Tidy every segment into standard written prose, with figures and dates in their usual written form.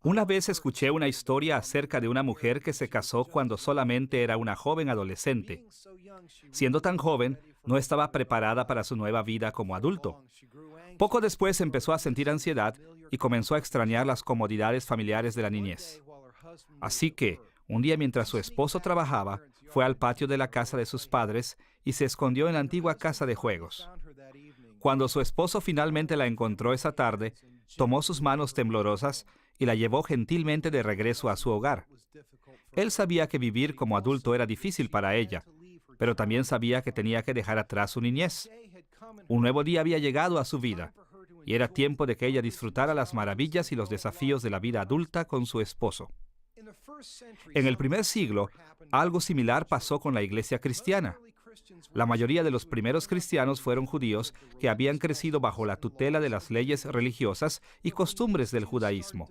Una vez escuché una historia acerca de una mujer que se casó cuando solamente era una joven adolescente. Siendo tan joven, no estaba preparada para su nueva vida como adulto. Poco después empezó a sentir ansiedad y comenzó a extrañar las comodidades familiares de la niñez. Así que, un día mientras su esposo trabajaba, fue al patio de la casa de sus padres y se escondió en la antigua casa de juegos. Cuando su esposo finalmente la encontró esa tarde, tomó sus manos temblorosas y la llevó gentilmente de regreso a su hogar. Él sabía que vivir como adulto era difícil para ella, pero también sabía que tenía que dejar atrás su niñez. Un nuevo día había llegado a su vida, y era tiempo de que ella disfrutara las maravillas y los desafíos de la vida adulta con su esposo. En el primer siglo, algo similar pasó con la iglesia cristiana. La mayoría de los primeros cristianos fueron judíos que habían crecido bajo la tutela de las leyes religiosas y costumbres del judaísmo.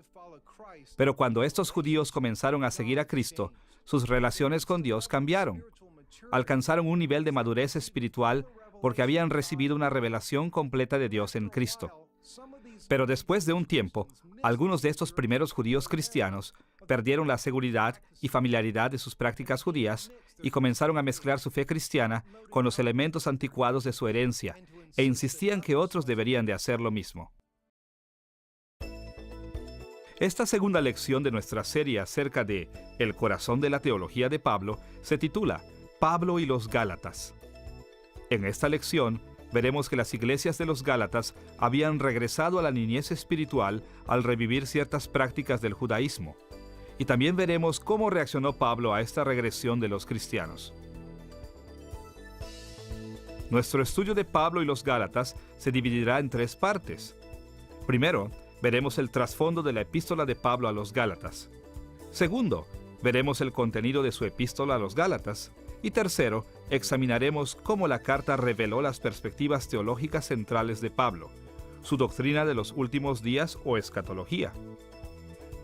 Pero cuando estos judíos comenzaron a seguir a Cristo, sus relaciones con Dios cambiaron. Alcanzaron un nivel de madurez espiritual porque habían recibido una revelación completa de Dios en Cristo. Pero después de un tiempo, algunos de estos primeros judíos cristianos perdieron la seguridad y familiaridad de sus prácticas judías y comenzaron a mezclar su fe cristiana con los elementos anticuados de su herencia e insistían que otros deberían de hacer lo mismo. Esta segunda lección de nuestra serie acerca de el corazón de la teología de Pablo se titula Pablo y los Gálatas. En esta lección veremos que las iglesias de los Gálatas habían regresado a la niñez espiritual al revivir ciertas prácticas del judaísmo. Y también veremos cómo reaccionó Pablo a esta regresión de los cristianos. Nuestro estudio de Pablo y los Gálatas se dividirá en tres partes. Primero, veremos el trasfondo de la epístola de Pablo a los Gálatas. Segundo, veremos el contenido de su epístola a los Gálatas. Y tercero, examinaremos cómo la carta reveló las perspectivas teológicas centrales de Pablo, su doctrina de los últimos días o escatología.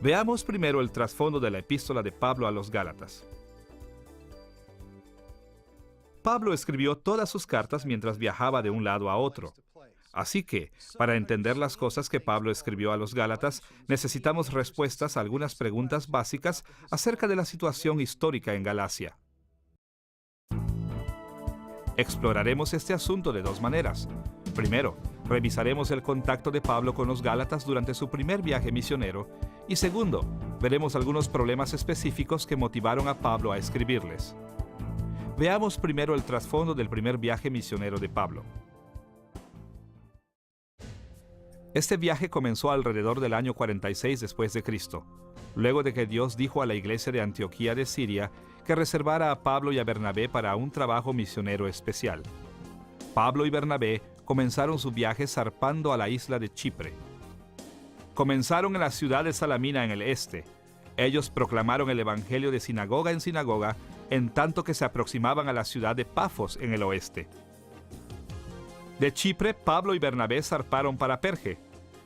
Veamos primero el trasfondo de la epístola de Pablo a los Gálatas. Pablo escribió todas sus cartas mientras viajaba de un lado a otro. Así que, para entender las cosas que Pablo escribió a los Gálatas, necesitamos respuestas a algunas preguntas básicas acerca de la situación histórica en Galacia. Exploraremos este asunto de dos maneras. Primero, revisaremos el contacto de Pablo con los Gálatas durante su primer viaje misionero. Y segundo, veremos algunos problemas específicos que motivaron a Pablo a escribirles. Veamos primero el trasfondo del primer viaje misionero de Pablo. Este viaje comenzó alrededor del año 46 después de Cristo, luego de que Dios dijo a la iglesia de Antioquía de Siria que reservara a Pablo y a Bernabé para un trabajo misionero especial. Pablo y Bernabé comenzaron su viaje zarpando a la isla de Chipre. Comenzaron en la ciudad de Salamina en el este. Ellos proclamaron el evangelio de sinagoga en sinagoga, en tanto que se aproximaban a la ciudad de Pafos en el oeste. De Chipre, Pablo y Bernabé zarparon para Perge,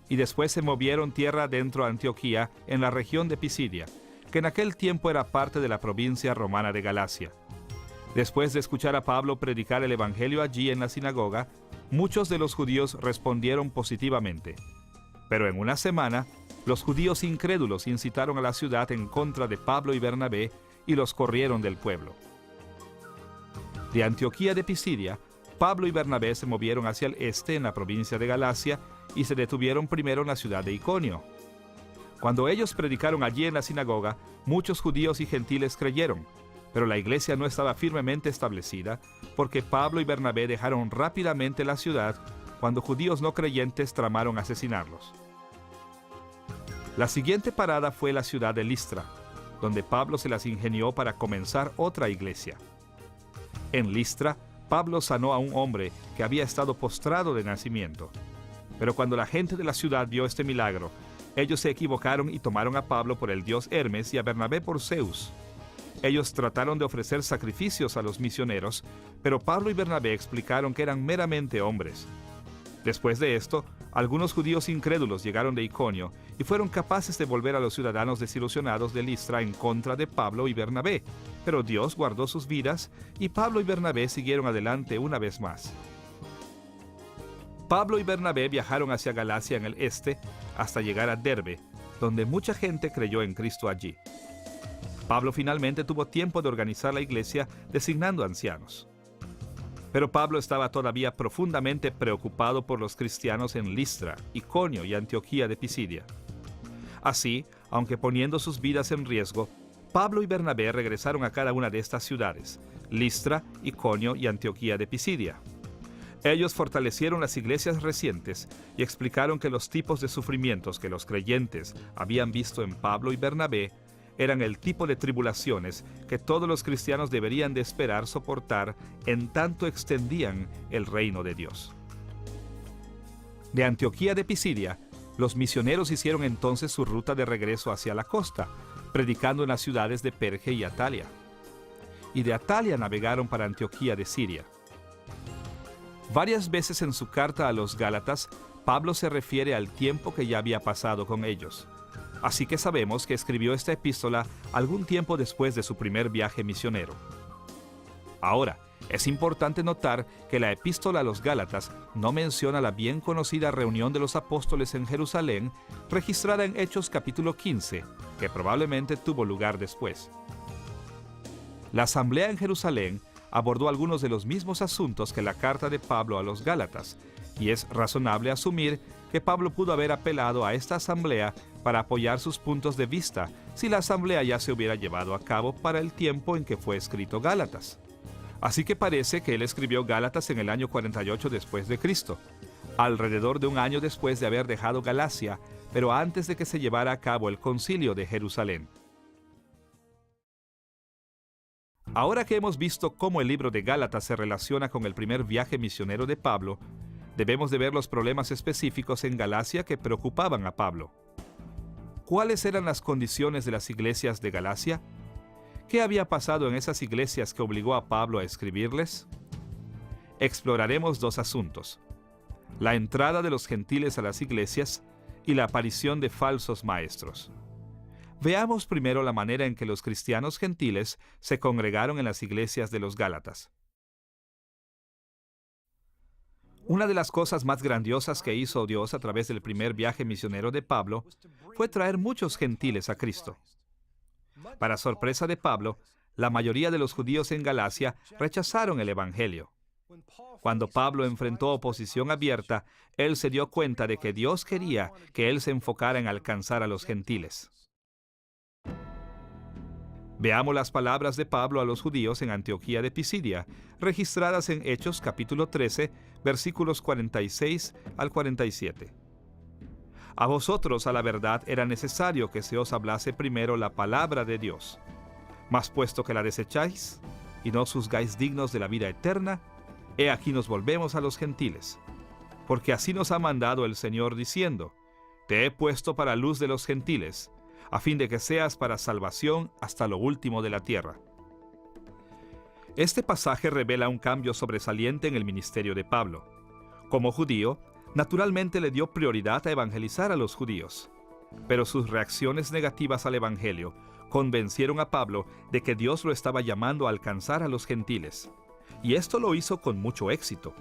y después se movieron tierra adentro a Antioquía, en la región de Pisidia, que en aquel tiempo era parte de la provincia romana de Galacia. Después de escuchar a Pablo predicar el evangelio allí en la sinagoga, muchos de los judíos respondieron positivamente. Pero en una semana, los judíos incrédulos incitaron a la ciudad en contra de Pablo y Bernabé y los corrieron del pueblo. De Antioquía de Pisidia, Pablo y Bernabé se movieron hacia el este en la provincia de Galacia y se detuvieron primero en la ciudad de Iconio. Cuando ellos predicaron allí en la sinagoga, muchos judíos y gentiles creyeron, pero la iglesia no estaba firmemente establecida porque Pablo y Bernabé dejaron rápidamente la ciudad cuando judíos no creyentes tramaron asesinarlos. La siguiente parada fue la ciudad de Listra, donde Pablo se las ingenió para comenzar otra iglesia. En Listra, Pablo sanó a un hombre que había estado postrado de nacimiento. Pero cuando la gente de la ciudad vio este milagro, ellos se equivocaron y tomaron a Pablo por el dios Hermes y a Bernabé por Zeus. Ellos trataron de ofrecer sacrificios a los misioneros, pero Pablo y Bernabé explicaron que eran meramente hombres. Después de esto, algunos judíos incrédulos llegaron de Iconio y fueron capaces de volver a los ciudadanos desilusionados de Listra en contra de Pablo y Bernabé, pero Dios guardó sus vidas y Pablo y Bernabé siguieron adelante una vez más. Pablo y Bernabé viajaron hacia Galacia en el este hasta llegar a Derbe, donde mucha gente creyó en Cristo allí. Pablo finalmente tuvo tiempo de organizar la iglesia designando ancianos. Pero Pablo estaba todavía profundamente preocupado por los cristianos en Listra, Iconio y Antioquía de Pisidia. Así, aunque poniendo sus vidas en riesgo, Pablo y Bernabé regresaron a cada una de estas ciudades, Listra, Iconio y Antioquía de Pisidia. Ellos fortalecieron las iglesias recientes y explicaron que los tipos de sufrimientos que los creyentes habían visto en Pablo y Bernabé eran el tipo de tribulaciones que todos los cristianos deberían de esperar soportar en tanto extendían el reino de Dios. De Antioquía de Pisidia, los misioneros hicieron entonces su ruta de regreso hacia la costa, predicando en las ciudades de Perge y Atalia. Y de Atalia navegaron para Antioquía de Siria. Varias veces en su carta a los Gálatas, Pablo se refiere al tiempo que ya había pasado con ellos. Así que sabemos que escribió esta epístola algún tiempo después de su primer viaje misionero. Ahora, es importante notar que la epístola a los Gálatas no menciona la bien conocida reunión de los apóstoles en Jerusalén, registrada en Hechos capítulo 15, que probablemente tuvo lugar después. La asamblea en Jerusalén abordó algunos de los mismos asuntos que la carta de Pablo a los Gálatas, y es razonable asumir que Pablo pudo haber apelado a esta asamblea para apoyar sus puntos de vista si la asamblea ya se hubiera llevado a cabo para el tiempo en que fue escrito Gálatas. Así que parece que él escribió Gálatas en el año 48 después de Cristo, alrededor de un año después de haber dejado Galacia, pero antes de que se llevara a cabo el concilio de Jerusalén. Ahora que hemos visto cómo el libro de Gálatas se relaciona con el primer viaje misionero de Pablo, debemos de ver los problemas específicos en Galacia que preocupaban a Pablo. ¿Cuáles eran las condiciones de las iglesias de Galacia? ¿Qué había pasado en esas iglesias que obligó a Pablo a escribirles? Exploraremos dos asuntos: la entrada de los gentiles a las iglesias y la aparición de falsos maestros. Veamos primero la manera en que los cristianos gentiles se congregaron en las iglesias de los Gálatas. Una de las cosas más grandiosas que hizo Dios a través del primer viaje misionero de Pablo fue traer muchos gentiles a Cristo. Para sorpresa de Pablo, la mayoría de los judíos en Galacia rechazaron el Evangelio. Cuando Pablo enfrentó oposición abierta, él se dio cuenta de que Dios quería que él se enfocara en alcanzar a los gentiles. Veamos las palabras de Pablo a los judíos en Antioquía de Pisidia, registradas en Hechos capítulo 13, versículos 46 al 47. A vosotros, a la verdad, era necesario que se os hablase primero la palabra de Dios. Mas puesto que la desecháis, y no os juzgáis dignos de la vida eterna, he aquí nos volvemos a los gentiles. Porque así nos ha mandado el Señor diciendo: Te he puesto para luz de los gentiles, a fin de que seas para salvación hasta lo último de la tierra. Este pasaje revela un cambio sobresaliente en el ministerio de Pablo. Como judío, naturalmente le dio prioridad a evangelizar a los judíos, pero sus reacciones negativas al evangelio convencieron a Pablo de que Dios lo estaba llamando a alcanzar a los gentiles, y esto lo hizo con mucho éxito.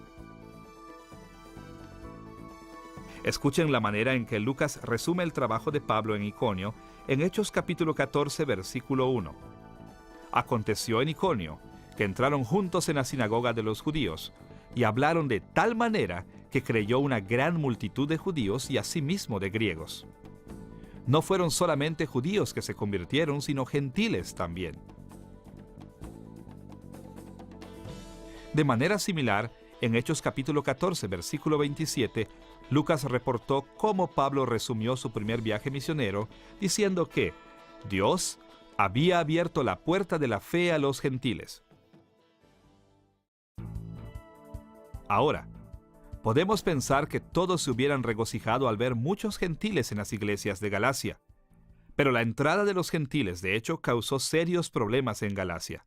Escuchen la manera en que Lucas resume el trabajo de Pablo en Iconio en Hechos capítulo 14, versículo 1. Aconteció en Iconio que entraron juntos en la sinagoga de los judíos y hablaron de tal manera que creyó una gran multitud de judíos y asimismo de griegos. No fueron solamente judíos que se convirtieron, sino gentiles también. De manera similar, en Hechos capítulo 14, versículo 27, Lucas reportó cómo Pablo resumió su primer viaje misionero, diciendo que Dios había abierto la puerta de la fe a los gentiles. Ahora, podemos pensar que todos se hubieran regocijado al ver muchos gentiles en las iglesias de Galacia, pero la entrada de los gentiles de hecho causó serios problemas en Galacia,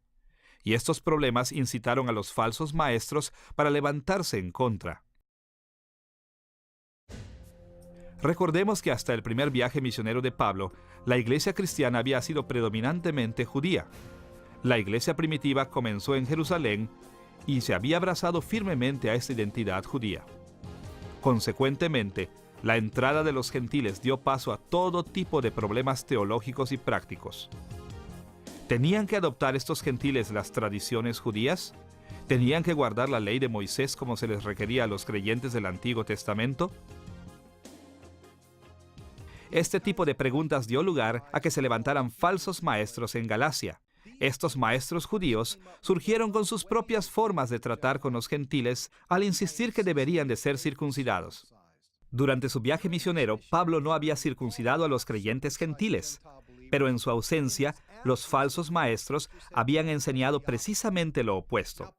y estos problemas incitaron a los falsos maestros para levantarse en contra. Recordemos que hasta el primer viaje misionero de Pablo, la iglesia cristiana había sido predominantemente judía. La iglesia primitiva comenzó en Jerusalén y se había abrazado firmemente a esta identidad judía. Consecuentemente, La entrada de los gentiles dio paso a todo tipo de problemas teológicos y prácticos. ¿Tenían que adoptar estos gentiles las tradiciones judías? ¿Tenían que guardar la ley de Moisés como se les requería a los creyentes del Antiguo Testamento? Este tipo de preguntas dio lugar a que se levantaran falsos maestros en Galacia. Estos maestros judíos surgieron con sus propias formas de tratar con los gentiles al insistir que deberían de ser circuncidados. Durante su viaje misionero, Pablo no había circuncidado a los creyentes gentiles, pero en su ausencia, los falsos maestros habían enseñado precisamente lo opuesto.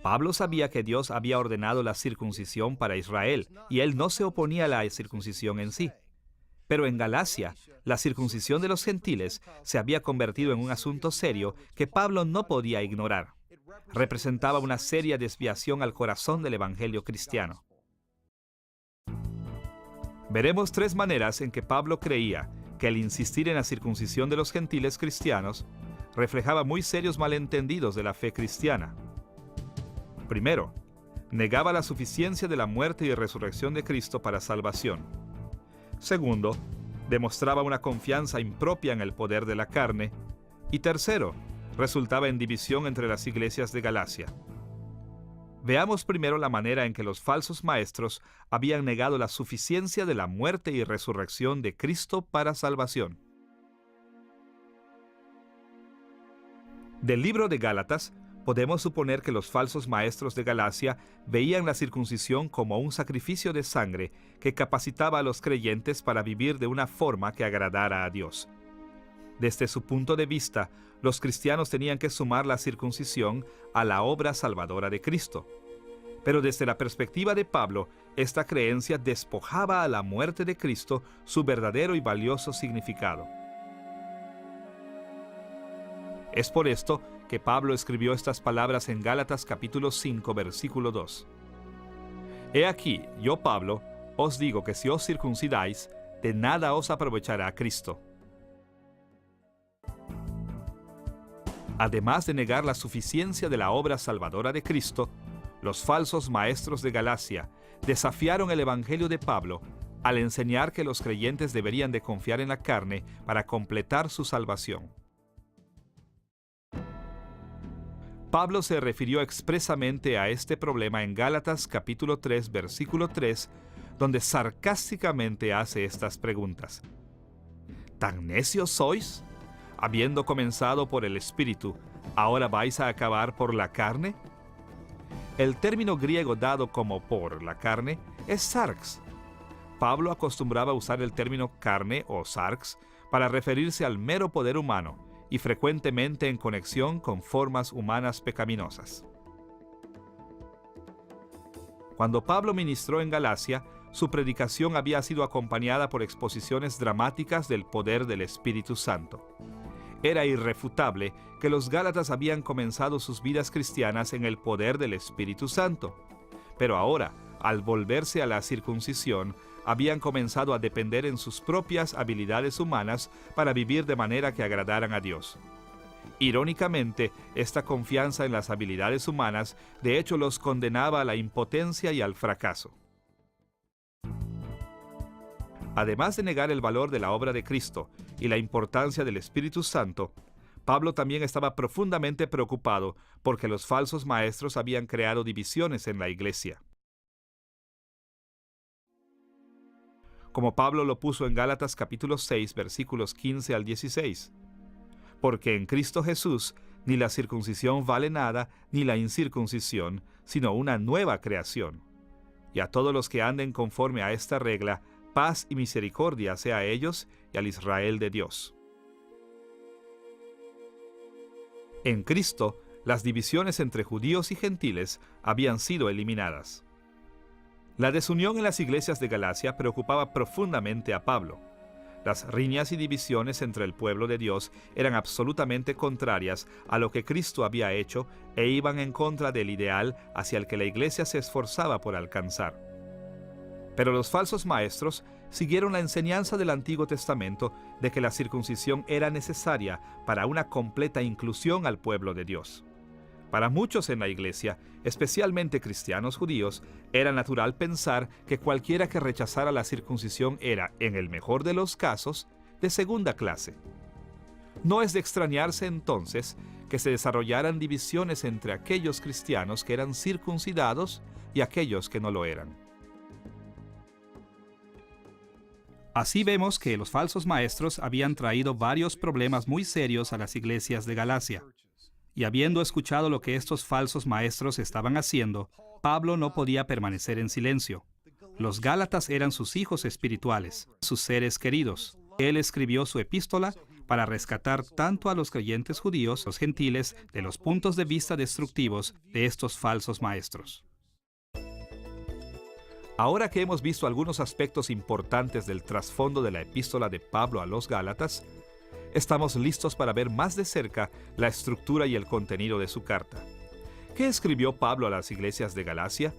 Pablo sabía que Dios había ordenado la circuncisión para Israel, y él no se oponía a la circuncisión en sí. Pero en Galacia, la circuncisión de los gentiles se había convertido en un asunto serio que Pablo no podía ignorar. Representaba una seria desviación al corazón del evangelio cristiano. Veremos 3 maneras en que Pablo creía que el insistir en la circuncisión de los gentiles cristianos reflejaba muy serios malentendidos de la fe cristiana. Primero, negaba la suficiencia de la muerte y resurrección de Cristo para salvación. Segundo, demostraba una confianza impropia en el poder de la carne. Y tercero, resultaba en división entre las iglesias de Galacia. Veamos primero la manera en que los falsos maestros habían negado la suficiencia de la muerte y resurrección de Cristo para salvación. Del libro de Gálatas, podemos suponer que los falsos maestros de Galacia veían la circuncisión como un sacrificio de sangre que capacitaba a los creyentes para vivir de una forma que agradara a Dios. Desde su punto de vista, los cristianos tenían que sumar la circuncisión a la obra salvadora de Cristo. Pero desde la perspectiva de Pablo, esta creencia despojaba a la muerte de Cristo su verdadero y valioso significado. Es por esto que Pablo escribió estas palabras en Gálatas capítulo 5, versículo 2. He aquí, yo Pablo, os digo que si os circuncidáis, de nada os aprovechará Cristo. Además de negar la suficiencia de la obra salvadora de Cristo, los falsos maestros de Galacia desafiaron el evangelio de Pablo al enseñar que los creyentes deberían de confiar en la carne para completar su salvación. Pablo se refirió expresamente a este problema en Gálatas capítulo 3, versículo 3, donde sarcásticamente hace estas preguntas. ¿Tan necios sois? Habiendo comenzado por el Espíritu, ¿ahora vais a acabar por la carne? El término griego dado como por la carne es sarx. Pablo acostumbraba a usar el término carne o sarx para referirse al mero poder humano y frecuentemente en conexión con formas humanas pecaminosas. Cuando Pablo ministró en Galacia, su predicación había sido acompañada por exposiciones dramáticas del poder del Espíritu Santo. Era irrefutable que los gálatas habían comenzado sus vidas cristianas en el poder del Espíritu Santo. Pero ahora, al volverse a la circuncisión, habían comenzado a depender en sus propias habilidades humanas para vivir de manera que agradaran a Dios. Irónicamente, esta confianza en las habilidades humanas de hecho los condenaba a la impotencia y al fracaso. Además de negar el valor de la obra de Cristo y la importancia del Espíritu Santo, Pablo también estaba profundamente preocupado porque los falsos maestros habían creado divisiones en la iglesia. Como Pablo lo puso en Gálatas capítulo 6, versículos 15 al 16. Porque en Cristo Jesús ni la circuncisión vale nada, ni la incircuncisión, sino una nueva creación. Y a todos los que anden conforme a esta regla, paz y misericordia sea a ellos y al Israel de Dios. En Cristo, las divisiones entre judíos y gentiles habían sido eliminadas. La desunión en las iglesias de Galacia preocupaba profundamente a Pablo. Las riñas y divisiones entre el pueblo de Dios eran absolutamente contrarias a lo que Cristo había hecho e iban en contra del ideal hacia el que la iglesia se esforzaba por alcanzar. Pero los falsos maestros siguieron la enseñanza del Antiguo Testamento de que la circuncisión era necesaria para una completa inclusión al pueblo de Dios. Para muchos en la iglesia, especialmente cristianos judíos, era natural pensar que cualquiera que rechazara la circuncisión era, en el mejor de los casos, de segunda clase. No es de extrañarse entonces que se desarrollaran divisiones entre aquellos cristianos que eran circuncidados y aquellos que no lo eran. Así vemos que los falsos maestros habían traído varios problemas muy serios a las iglesias de Galacia. Y habiendo escuchado lo que estos falsos maestros estaban haciendo, Pablo no podía permanecer en silencio. Los Gálatas eran sus hijos espirituales, sus seres queridos. Él escribió su epístola para rescatar tanto a los creyentes judíos, los gentiles, de los puntos de vista destructivos de estos falsos maestros. Ahora que hemos visto algunos aspectos importantes del trasfondo de la epístola de Pablo a los Gálatas, estamos listos para ver más de cerca la estructura y el contenido de su carta. ¿Qué escribió Pablo a las iglesias de Galacia?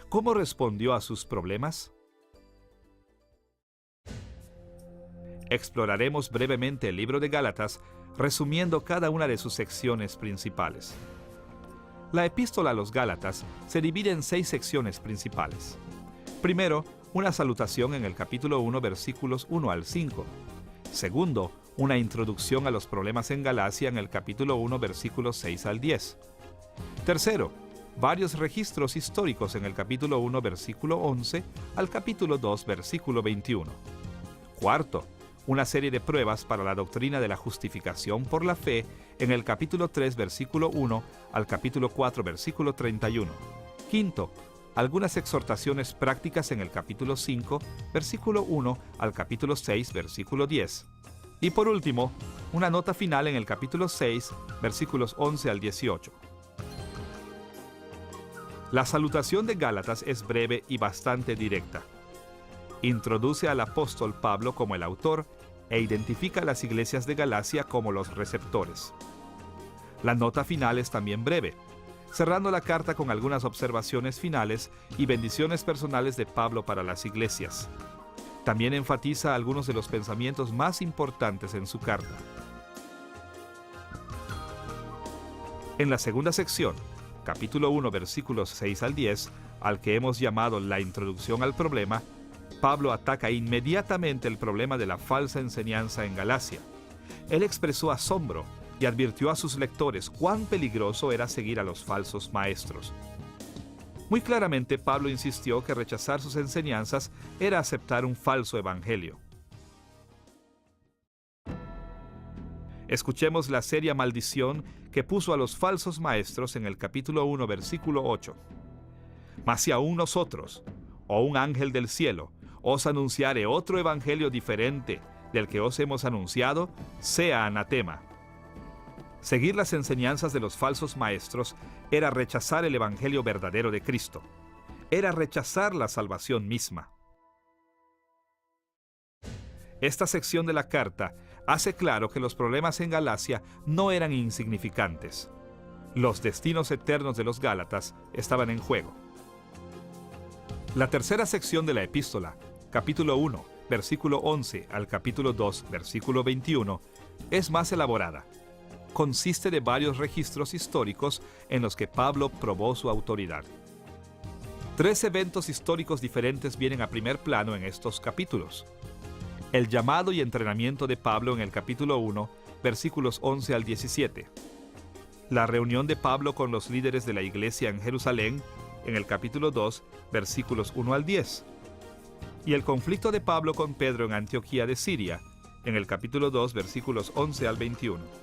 ¿Cómo respondió a sus problemas? Exploraremos brevemente el libro de Gálatas, resumiendo cada una de sus secciones principales. La epístola a los Gálatas se divide en 6 secciones principales. Primero, una salutación en el capítulo 1, versículos 1 al 5. Segundo, una introducción a los problemas en Galacia en el capítulo 1, versículos 6 al 10. Tercero, varios registros históricos en el capítulo 1, versículo 11 al capítulo 2, versículo 21. Cuarto, una serie de pruebas para la doctrina de la justificación por la fe en el capítulo 3, versículo 1 al capítulo 4, versículo 31. Quinto, algunas exhortaciones prácticas en el capítulo 5, versículo 1 al capítulo 6, versículo 10. Y por último, una nota final en el capítulo 6, versículos 11 al 18. La salutación de Gálatas es breve y bastante directa. Introduce al apóstol Pablo como el autor e identifica a las iglesias de Galacia como los receptores. La nota final es también breve, cerrando la carta con algunas observaciones finales y bendiciones personales de Pablo para las iglesias. También enfatiza algunos de los pensamientos más importantes en su carta. En la segunda sección, capítulo 1, versículos 6 al 10, al que hemos llamado la introducción al problema, Pablo ataca inmediatamente el problema de la falsa enseñanza en Galacia. Él expresó asombro y advirtió a sus lectores cuán peligroso era seguir a los falsos maestros. Muy claramente, Pablo insistió que rechazar sus enseñanzas era aceptar un falso evangelio. Escuchemos la seria maldición que puso a los falsos maestros en el capítulo 1, versículo 8. Mas si aún nosotros, o un ángel del cielo, os anunciare otro evangelio diferente del que os hemos anunciado, sea anatema. Seguir las enseñanzas de los falsos maestros era rechazar el evangelio verdadero de Cristo. Era rechazar la salvación misma. Esta sección de la carta hace claro que los problemas en Galacia no eran insignificantes. Los destinos eternos de los Gálatas estaban en juego. La tercera sección de la epístola, capítulo 1, versículo 11 al capítulo 2, versículo 21, es más elaborada. Consiste de varios registros históricos en los que Pablo probó su autoridad. 3 eventos históricos diferentes vienen a primer plano en estos capítulos. El llamado y entrenamiento de Pablo en el capítulo 1, versículos 11 al 17. La reunión de Pablo con los líderes de la iglesia en Jerusalén en el capítulo 2, versículos 1 al 10. Y el conflicto de Pablo con Pedro en Antioquía de Siria en el capítulo 2, versículos 11 al 21.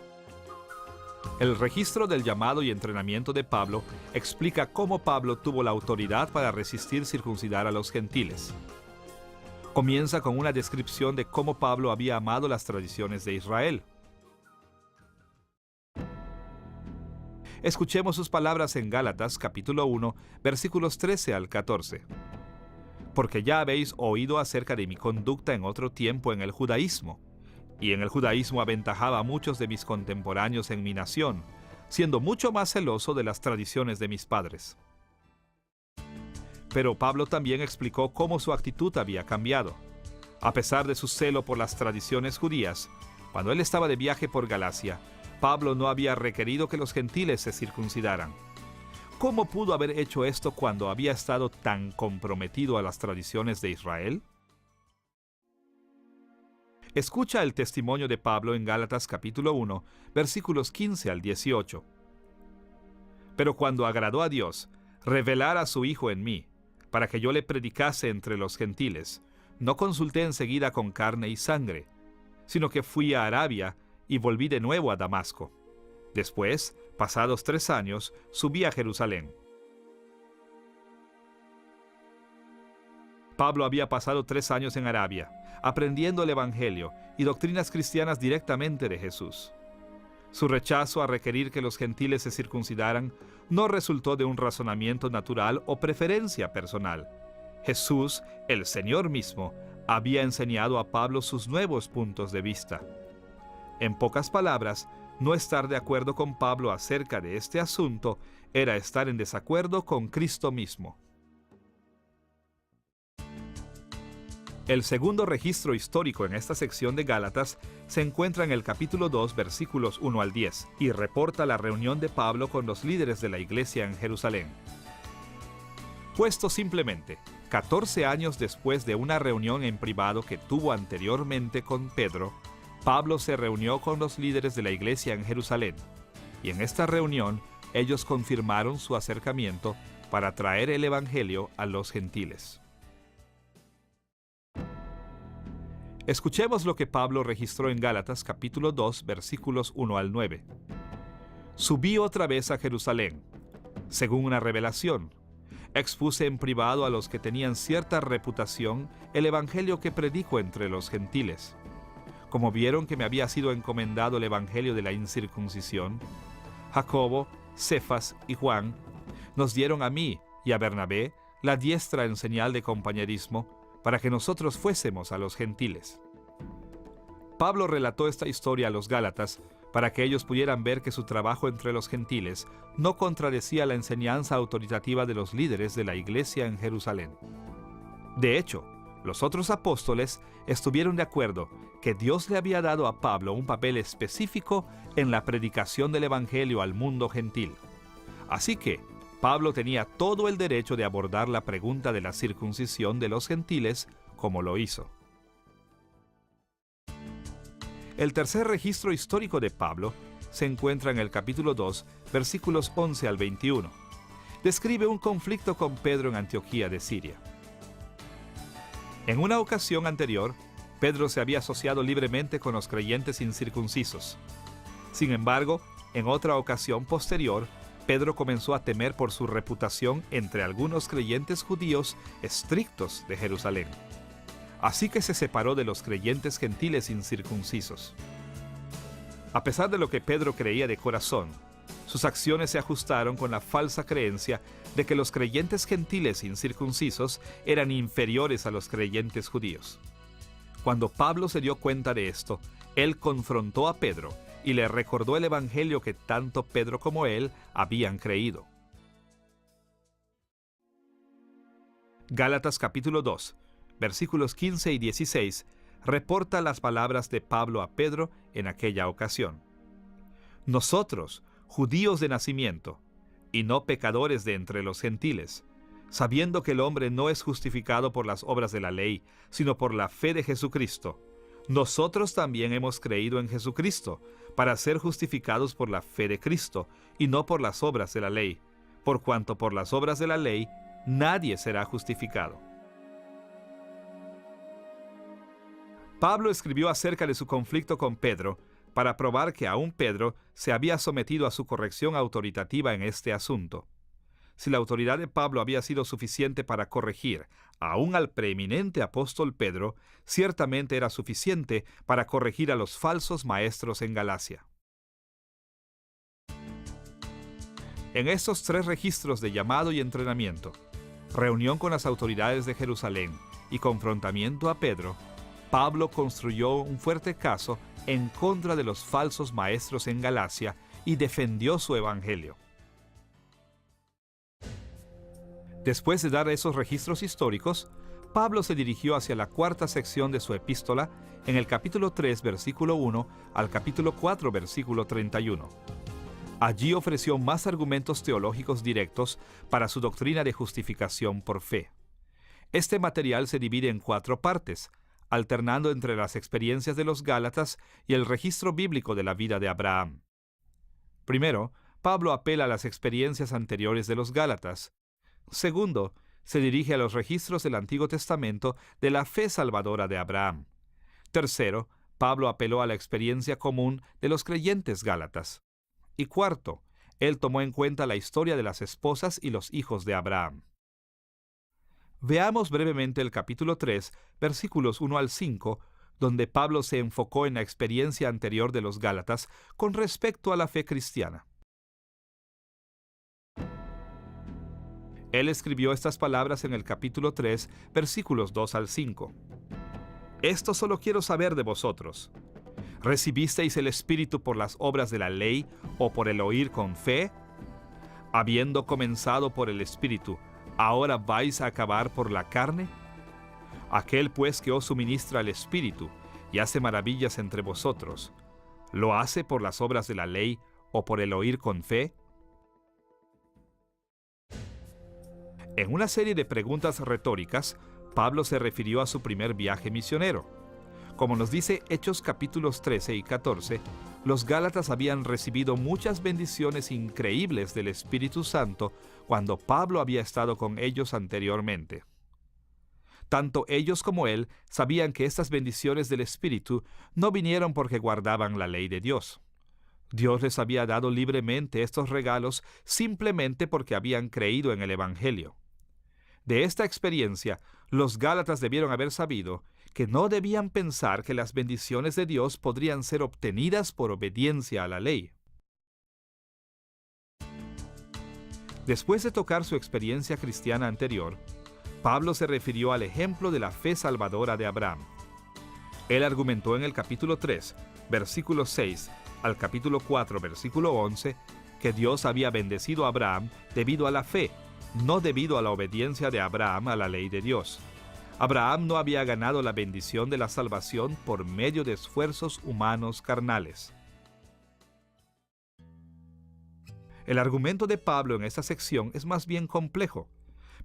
El registro del llamado y entrenamiento de Pablo explica cómo Pablo tuvo la autoridad para resistir circuncidar a los gentiles. Comienza con una descripción de cómo Pablo había amado las tradiciones de Israel. Escuchemos sus palabras en Gálatas capítulo 1, versículos 13 al 14. Porque ya habéis oído acerca de mi conducta en otro tiempo en el judaísmo, y en el judaísmo aventajaba a muchos de mis contemporáneos en mi nación, siendo mucho más celoso de las tradiciones de mis padres. Pero Pablo también explicó cómo su actitud había cambiado. A pesar de su celo por las tradiciones judías, cuando él estaba de viaje por Galacia, Pablo no había requerido que los gentiles se circuncidaran. ¿Cómo pudo haber hecho esto cuando había estado tan comprometido a las tradiciones de Israel? Escucha el testimonio de Pablo en Gálatas capítulo 1, versículos 15 al 18. Pero cuando agradó a Dios, revelar a su Hijo en mí, para que yo le predicase entre los gentiles, no consulté enseguida con carne y sangre, sino que fui a Arabia y volví de nuevo a Damasco. Después, pasados 3 años, subí a Jerusalén. Pablo había pasado 3 años en Arabia, aprendiendo el Evangelio y doctrinas cristianas directamente de Jesús. Su rechazo a requerir que los gentiles se circuncidaran no resultó de un razonamiento natural o preferencia personal. Jesús, el Señor mismo, había enseñado a Pablo sus nuevos puntos de vista. En pocas palabras, no estar de acuerdo con Pablo acerca de este asunto era estar en desacuerdo con Cristo mismo. El segundo registro histórico en esta sección de Gálatas se encuentra en el capítulo 2, versículos 1 al 10, y reporta la reunión de Pablo con los líderes de la iglesia en Jerusalén. Puesto simplemente, 14 años después de una reunión en privado que tuvo anteriormente con Pedro, Pablo se reunió con los líderes de la iglesia en Jerusalén, y en esta reunión ellos confirmaron su acercamiento para traer el evangelio a los gentiles. Escuchemos lo que Pablo registró en Gálatas capítulo 2, versículos 1 al 9. Subí otra vez a Jerusalén, según una revelación. Expuse en privado a los que tenían cierta reputación el evangelio que predico entre los gentiles. Como vieron que me había sido encomendado el evangelio de la incircuncisión, Jacobo, Cefas y Juan nos dieron a mí y a Bernabé la diestra en señal de compañerismo para que nosotros fuésemos a los gentiles. Pablo relató esta historia a los Gálatas para que ellos pudieran ver que su trabajo entre los gentiles no contradecía la enseñanza autoritativa de los líderes de la iglesia en Jerusalén. De hecho, los otros apóstoles estuvieron de acuerdo que Dios le había dado a Pablo un papel específico en la predicación del evangelio al mundo gentil. Así que Pablo tenía todo el derecho de abordar la pregunta de la circuncisión de los gentiles como lo hizo. El tercer registro histórico de Pablo se encuentra en el capítulo 2, versículos 11 al 21. Describe un conflicto con Pedro en Antioquía de Siria. En una ocasión anterior, Pedro se había asociado libremente con los creyentes incircuncisos. Sin embargo, en otra ocasión posterior, Pedro comenzó a temer por su reputación entre algunos creyentes judíos estrictos de Jerusalén. Así que se separó de los creyentes gentiles incircuncisos. A pesar de lo que Pedro creía de corazón, sus acciones se ajustaron con la falsa creencia de que los creyentes gentiles incircuncisos eran inferiores a los creyentes judíos. Cuando Pablo se dio cuenta de esto, él confrontó a Pedro y le recordó el evangelio que tanto Pedro como él habían creído. Gálatas capítulo 2, versículos 15 y 16, reporta las palabras de Pablo a Pedro en aquella ocasión. Nosotros, judíos de nacimiento, y no pecadores de entre los gentiles, sabiendo que el hombre no es justificado por las obras de la ley, sino por la fe de Jesucristo, nosotros también hemos creído en Jesucristo, para ser justificados por la fe de Cristo, y no por las obras de la ley, por cuanto por las obras de la ley nadie será justificado. Pablo escribió acerca de su conflicto con Pedro, para probar que aún Pedro se había sometido a su corrección autoritativa en este asunto. Si la autoridad de Pablo había sido suficiente para corregir aún al preeminente apóstol Pedro, ciertamente era suficiente para corregir a los falsos maestros en Galacia. En estos 3 registros de llamado y entrenamiento, reunión con las autoridades de Jerusalén y confrontamiento a Pedro, Pablo construyó un fuerte caso en contra de los falsos maestros en Galacia y defendió su evangelio. Después de dar esos registros históricos, Pablo se dirigió hacia la cuarta sección de su epístola en el capítulo 3, versículo 1 al capítulo 4, versículo 31. Allí ofreció más argumentos teológicos directos para su doctrina de justificación por fe. Este material se divide en 4 partes, alternando entre las experiencias de los Gálatas y el registro bíblico de la vida de Abraham. Primero, Pablo apela a las experiencias anteriores de los Gálatas. Segundo, se dirige a los registros del Antiguo Testamento de la fe salvadora de Abraham. Tercero, Pablo apeló a la experiencia común de los creyentes gálatas. Y cuarto, él tomó en cuenta la historia de las esposas y los hijos de Abraham. Veamos brevemente el capítulo 3, versículos 1 al 5, donde Pablo se enfocó en la experiencia anterior de los Gálatas con respecto a la fe cristiana. Él escribió estas palabras en el capítulo 3, versículos 2 al 5. Esto solo quiero saber de vosotros. ¿Recibisteis el Espíritu por las obras de la ley o por el oír con fe? Habiendo comenzado por el Espíritu, ¿ahora vais a acabar por la carne? Aquel pues que os suministra el Espíritu y hace maravillas entre vosotros, ¿lo hace por las obras de la ley o por el oír con fe? En una serie de preguntas retóricas, Pablo se refirió a su primer viaje misionero. Como nos dice Hechos capítulos 13 y 14, los Gálatas habían recibido muchas bendiciones increíbles del Espíritu Santo cuando Pablo había estado con ellos anteriormente. Tanto ellos como él sabían que estas bendiciones del Espíritu no vinieron porque guardaban la ley de Dios. Dios les había dado libremente estos regalos simplemente porque habían creído en el Evangelio. De esta experiencia, los Gálatas debieron haber sabido que no debían pensar que las bendiciones de Dios podrían ser obtenidas por obediencia a la ley. Después de tocar su experiencia cristiana anterior, Pablo se refirió al ejemplo de la fe salvadora de Abraham. Él argumentó en el capítulo 3, versículo 6, al capítulo 4, versículo 11, que Dios había bendecido a Abraham debido a la fe, no debido a la obediencia de Abraham a la ley de Dios. Abraham no había ganado la bendición de la salvación por medio de esfuerzos humanos carnales. El argumento de Pablo en esta sección es más bien complejo,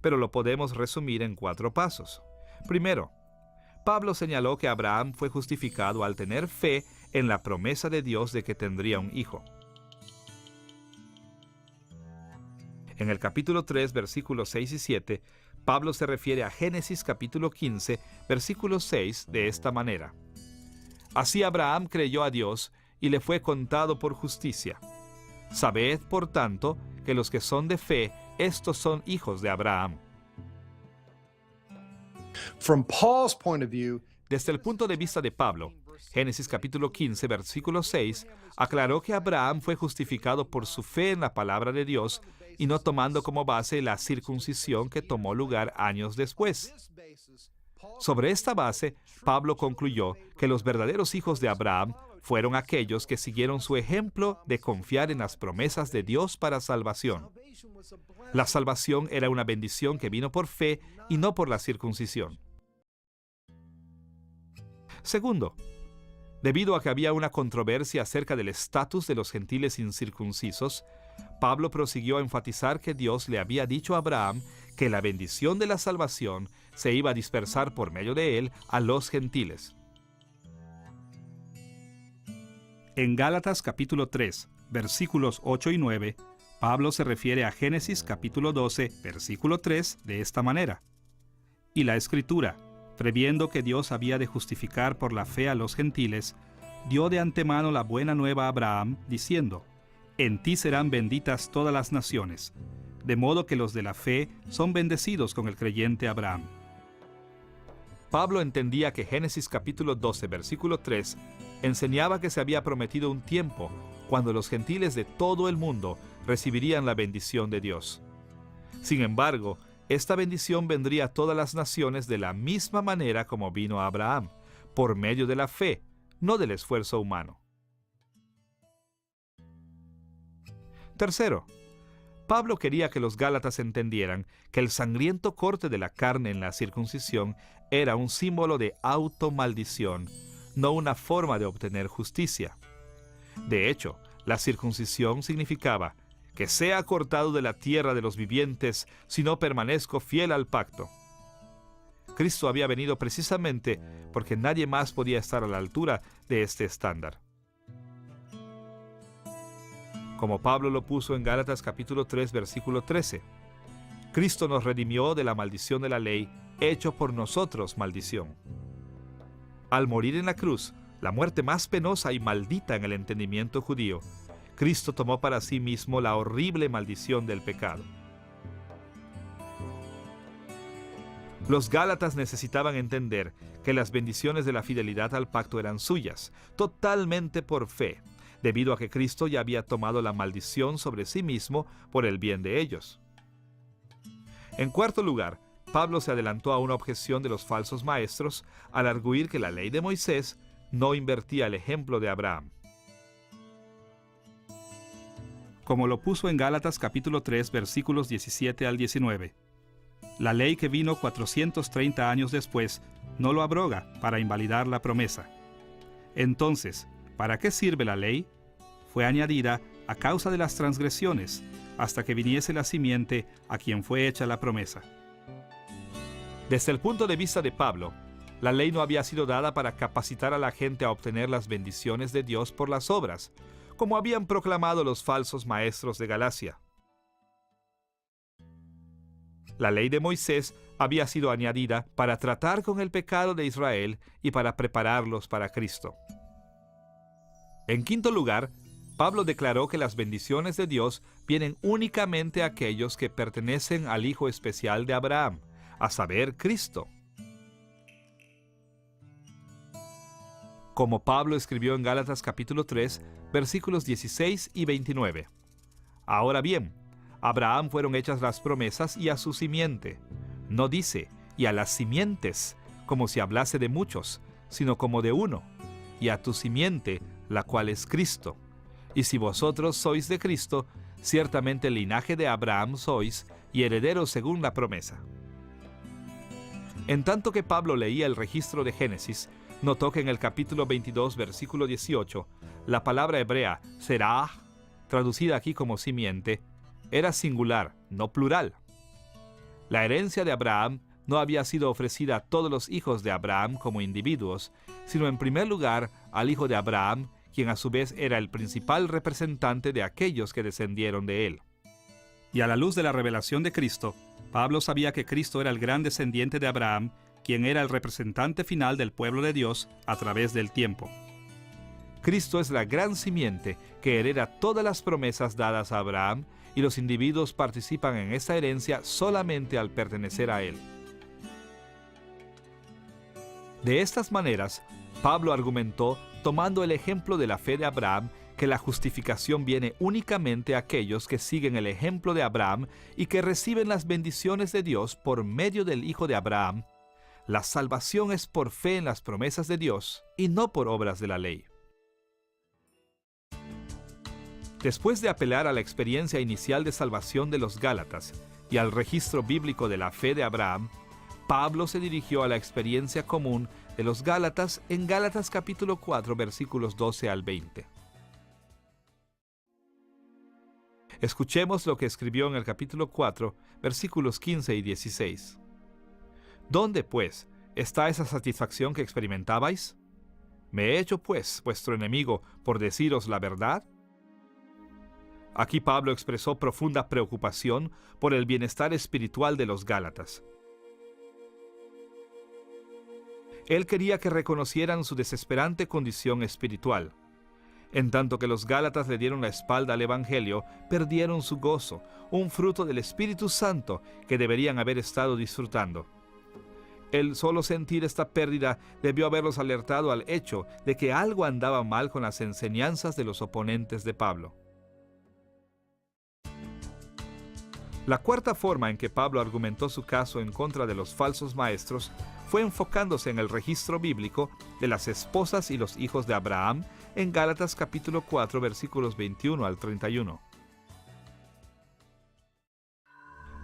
pero lo podemos resumir en 4 pasos. Primero, Pablo señaló que Abraham fue justificado al tener fe en la promesa de Dios de que tendría un hijo. En el capítulo 3, versículos 6 y 7, Pablo se refiere a Génesis capítulo 15, versículo 6 de esta manera. Así Abraham creyó a Dios y le fue contado por justicia. Sabed, por tanto, que los que son de fe, estos son hijos de Abraham. Desde el punto de vista de Pablo, Génesis capítulo 15, versículo 6, aclaró que Abraham fue justificado por su fe en la palabra de Dios y no tomando como base la circuncisión que tomó lugar años después. Sobre esta base, Pablo concluyó que los verdaderos hijos de Abraham fueron aquellos que siguieron su ejemplo de confiar en las promesas de Dios para salvación. La salvación era una bendición que vino por fe y no por la circuncisión. Segundo, debido a que había una controversia acerca del estatus de los gentiles incircuncisos, Pablo prosiguió a enfatizar que Dios le había dicho a Abraham que la bendición de la salvación se iba a dispersar por medio de él a los gentiles. En Gálatas capítulo 3, versículos 8 y 9, Pablo se refiere a Génesis capítulo 12, versículo 3 de esta manera. Y la Escritura, previendo que Dios había de justificar por la fe a los gentiles, dio de antemano la buena nueva a Abraham, diciendo: En ti serán benditas todas las naciones, de modo que los de la fe son bendecidos con el creyente Abraham. Pablo entendía que Génesis capítulo 12, versículo 3, enseñaba que se había prometido un tiempo cuando los gentiles de todo el mundo recibirían la bendición de Dios. Sin embargo, esta bendición vendría a todas las naciones de la misma manera como vino a Abraham, por medio de la fe, no del esfuerzo humano. Tercero, Pablo quería que los gálatas entendieran que el sangriento corte de la carne en la circuncisión era un símbolo de automaldición, no una forma de obtener justicia. De hecho, la circuncisión significaba que sea cortado de la tierra de los vivientes si no permanezco fiel al pacto. Cristo había venido precisamente porque nadie más podía estar a la altura de este estándar. Como Pablo lo puso en Gálatas capítulo 3, versículo 13. Cristo nos redimió de la maldición de la ley, hecho por nosotros maldición. Al morir en la cruz, la muerte más penosa y maldita en el entendimiento judío, Cristo tomó para sí mismo la horrible maldición del pecado. Los gálatas necesitaban entender que las bendiciones de la fidelidad al pacto eran suyas, totalmente por fe, debido a que Cristo ya había tomado la maldición sobre sí mismo por el bien de ellos. En cuarto lugar, Pablo se adelantó a una objeción de los falsos maestros al arguir que la ley de Moisés no invertía el ejemplo de Abraham. Como lo puso en Gálatas capítulo 3, versículos 17 al 19. La ley que vino 430 años después no lo abroga para invalidar la promesa. Entonces, ¿para qué sirve la ley? Fue añadida a causa de las transgresiones, hasta que viniese la simiente a quien fue hecha la promesa. Desde el punto de vista de Pablo, la ley no había sido dada para capacitar a la gente a obtener las bendiciones de Dios por las obras, como habían proclamado los falsos maestros de Galacia. La ley de Moisés había sido añadida para tratar con el pecado de Israel y para prepararlos para Cristo. En quinto lugar, Pablo declaró que las bendiciones de Dios vienen únicamente a aquellos que pertenecen al Hijo especial de Abraham, a saber, Cristo. Como Pablo escribió en Gálatas capítulo 3, versículos 16 y 29. Ahora bien, a Abraham fueron hechas las promesas y a su simiente. No dice, y a las simientes, como si hablase de muchos, sino como de uno, y a tu simiente, la cual es Cristo. Y si vosotros sois de Cristo, ciertamente el linaje de Abraham sois, y herederos según la promesa. En tanto que Pablo leía el registro de Génesis, notó que en el capítulo 22, versículo 18, la palabra hebrea será, traducida aquí como simiente, era singular, no plural. La herencia de Abraham no había sido ofrecida a todos los hijos de Abraham como individuos, sino en primer lugar al hijo de Abraham, quien a su vez era el principal representante de aquellos que descendieron de él. Y a la luz de la revelación de Cristo, Pablo sabía que Cristo era el gran descendiente de Abraham, quien era el representante final del pueblo de Dios a través del tiempo. Cristo es la gran simiente que hereda todas las promesas dadas a Abraham, y los individuos participan en esa herencia solamente al pertenecer a él. De estas maneras, Pablo argumentó, tomando el ejemplo de la fe de Abraham, que la justificación viene únicamente a aquellos que siguen el ejemplo de Abraham y que reciben las bendiciones de Dios por medio del Hijo de Abraham. La salvación es por fe en las promesas de Dios y no por obras de la ley. Después de apelar a la experiencia inicial de salvación de los Gálatas y al registro bíblico de la fe de Abraham, Pablo se dirigió a la experiencia común de los Gálatas en Gálatas capítulo 4, versículos 12 al 20. Escuchemos lo que escribió en el capítulo 4, versículos 15 y 16. ¿Dónde, pues, está esa satisfacción que experimentabais? ¿Me he hecho, pues, vuestro enemigo por deciros la verdad? Aquí Pablo expresó profunda preocupación por el bienestar espiritual de los Gálatas. Él quería que reconocieran su desesperante condición espiritual. En tanto que los Gálatas le dieron la espalda al Evangelio, perdieron su gozo, un fruto del Espíritu Santo que deberían haber estado disfrutando. El solo sentir esta pérdida debió haberlos alertado al hecho de que algo andaba mal con las enseñanzas de los oponentes de Pablo. La cuarta forma en que Pablo argumentó su caso en contra de los falsos maestros fue enfocándose en el registro bíblico de las esposas y los hijos de Abraham en Gálatas capítulo 4 versículos 21 al 31.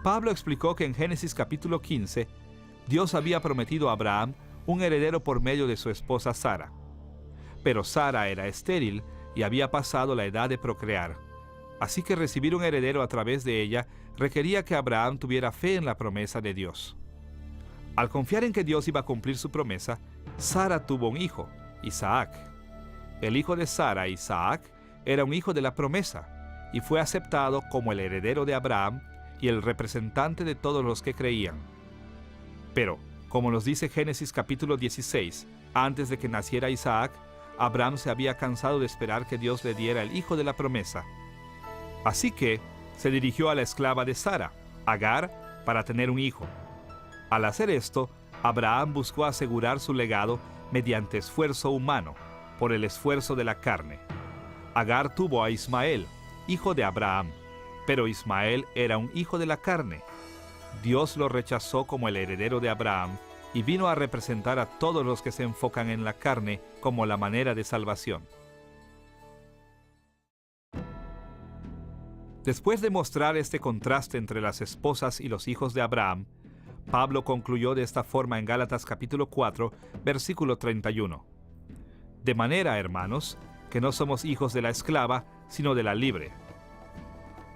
Pablo explicó que en Génesis capítulo 15, Dios había prometido a Abraham un heredero por medio de su esposa Sara. Pero Sara era estéril y había pasado la edad de procrear. Así que recibir un heredero a través de ella requería que Abraham tuviera fe en la promesa de Dios. Al confiar en que Dios iba a cumplir su promesa, Sara tuvo un hijo, Isaac. El hijo de Sara, Isaac, era un hijo de la promesa y fue aceptado como el heredero de Abraham y el representante de todos los que creían. Pero, como nos dice Génesis capítulo 16, antes de que naciera Isaac, Abraham se había cansado de esperar que Dios le diera el hijo de la promesa. Así que se dirigió a la esclava de Sara, Agar, para tener un hijo. Al hacer esto, Abraham buscó asegurar su legado mediante esfuerzo humano, por el esfuerzo de la carne. Agar tuvo a Ismael, hijo de Abraham, pero Ismael era un hijo de la carne. Dios lo rechazó como el heredero de Abraham y vino a representar a todos los que se enfocan en la carne como la manera de salvación. Después de mostrar este contraste entre las esposas y los hijos de Abraham, Pablo concluyó de esta forma en Gálatas capítulo 4, versículo 31. De manera, hermanos, que no somos hijos de la esclava, sino de la libre.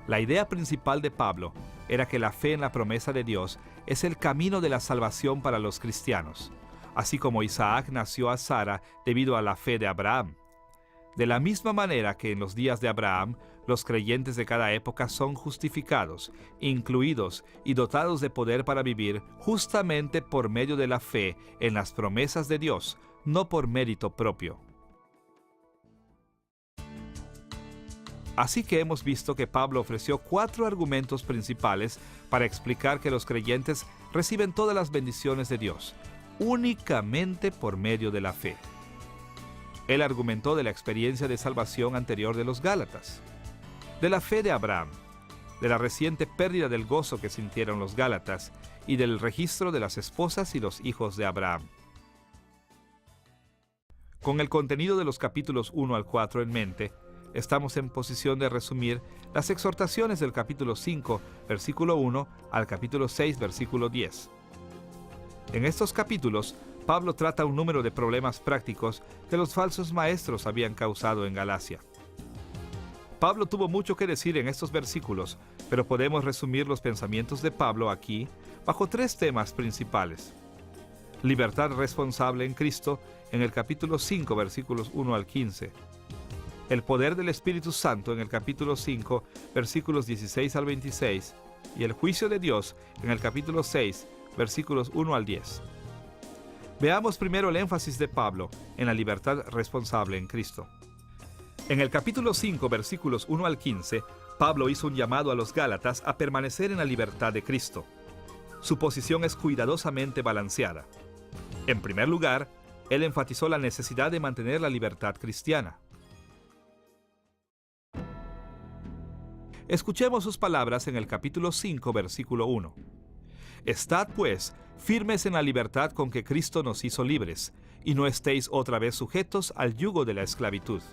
La idea principal de Pablo era que la fe en la promesa de Dios es el camino de la salvación para los cristianos, así como Isaac nació a Sara debido a la fe de Abraham. De la misma manera que en los días de Abraham, los creyentes de cada época son justificados, incluidos y dotados de poder para vivir justamente por medio de la fe en las promesas de Dios, no por mérito propio. Así que hemos visto que Pablo ofreció 4 argumentos principales para explicar que los creyentes reciben todas las bendiciones de Dios, únicamente por medio de la fe. Él argumentó de la experiencia de salvación anterior de los Gálatas, de la fe de Abraham, de la reciente pérdida del gozo que sintieron los Gálatas y del registro de las esposas y los hijos de Abraham. Con el contenido de los capítulos 1 al 4 en mente, estamos en posición de resumir las exhortaciones del capítulo 5, versículo 1 al capítulo 6, versículo 10. En estos capítulos, Pablo trata un número de problemas prácticos que los falsos maestros habían causado en Galacia. Pablo tuvo mucho que decir en estos versículos, pero podemos resumir los pensamientos de Pablo aquí bajo 3 temas principales. Libertad responsable en Cristo, en el capítulo 5, versículos 1 al 15. El poder del Espíritu Santo, en el capítulo 5, versículos 16 al 26. Y el juicio de Dios, en el capítulo 6, versículos 1 al 10. Veamos primero el énfasis de Pablo en la libertad responsable en Cristo. En el capítulo 5, versículos 1 al 15, Pablo hizo un llamado a los Gálatas a permanecer en la libertad de Cristo. Su posición es cuidadosamente balanceada. En primer lugar, él enfatizó la necesidad de mantener la libertad cristiana. Escuchemos sus palabras en el capítulo 5, versículo 1. Estad, pues, firmes en la libertad con que Cristo nos hizo libres, y no estéis otra vez sujetos al yugo de la esclavitud.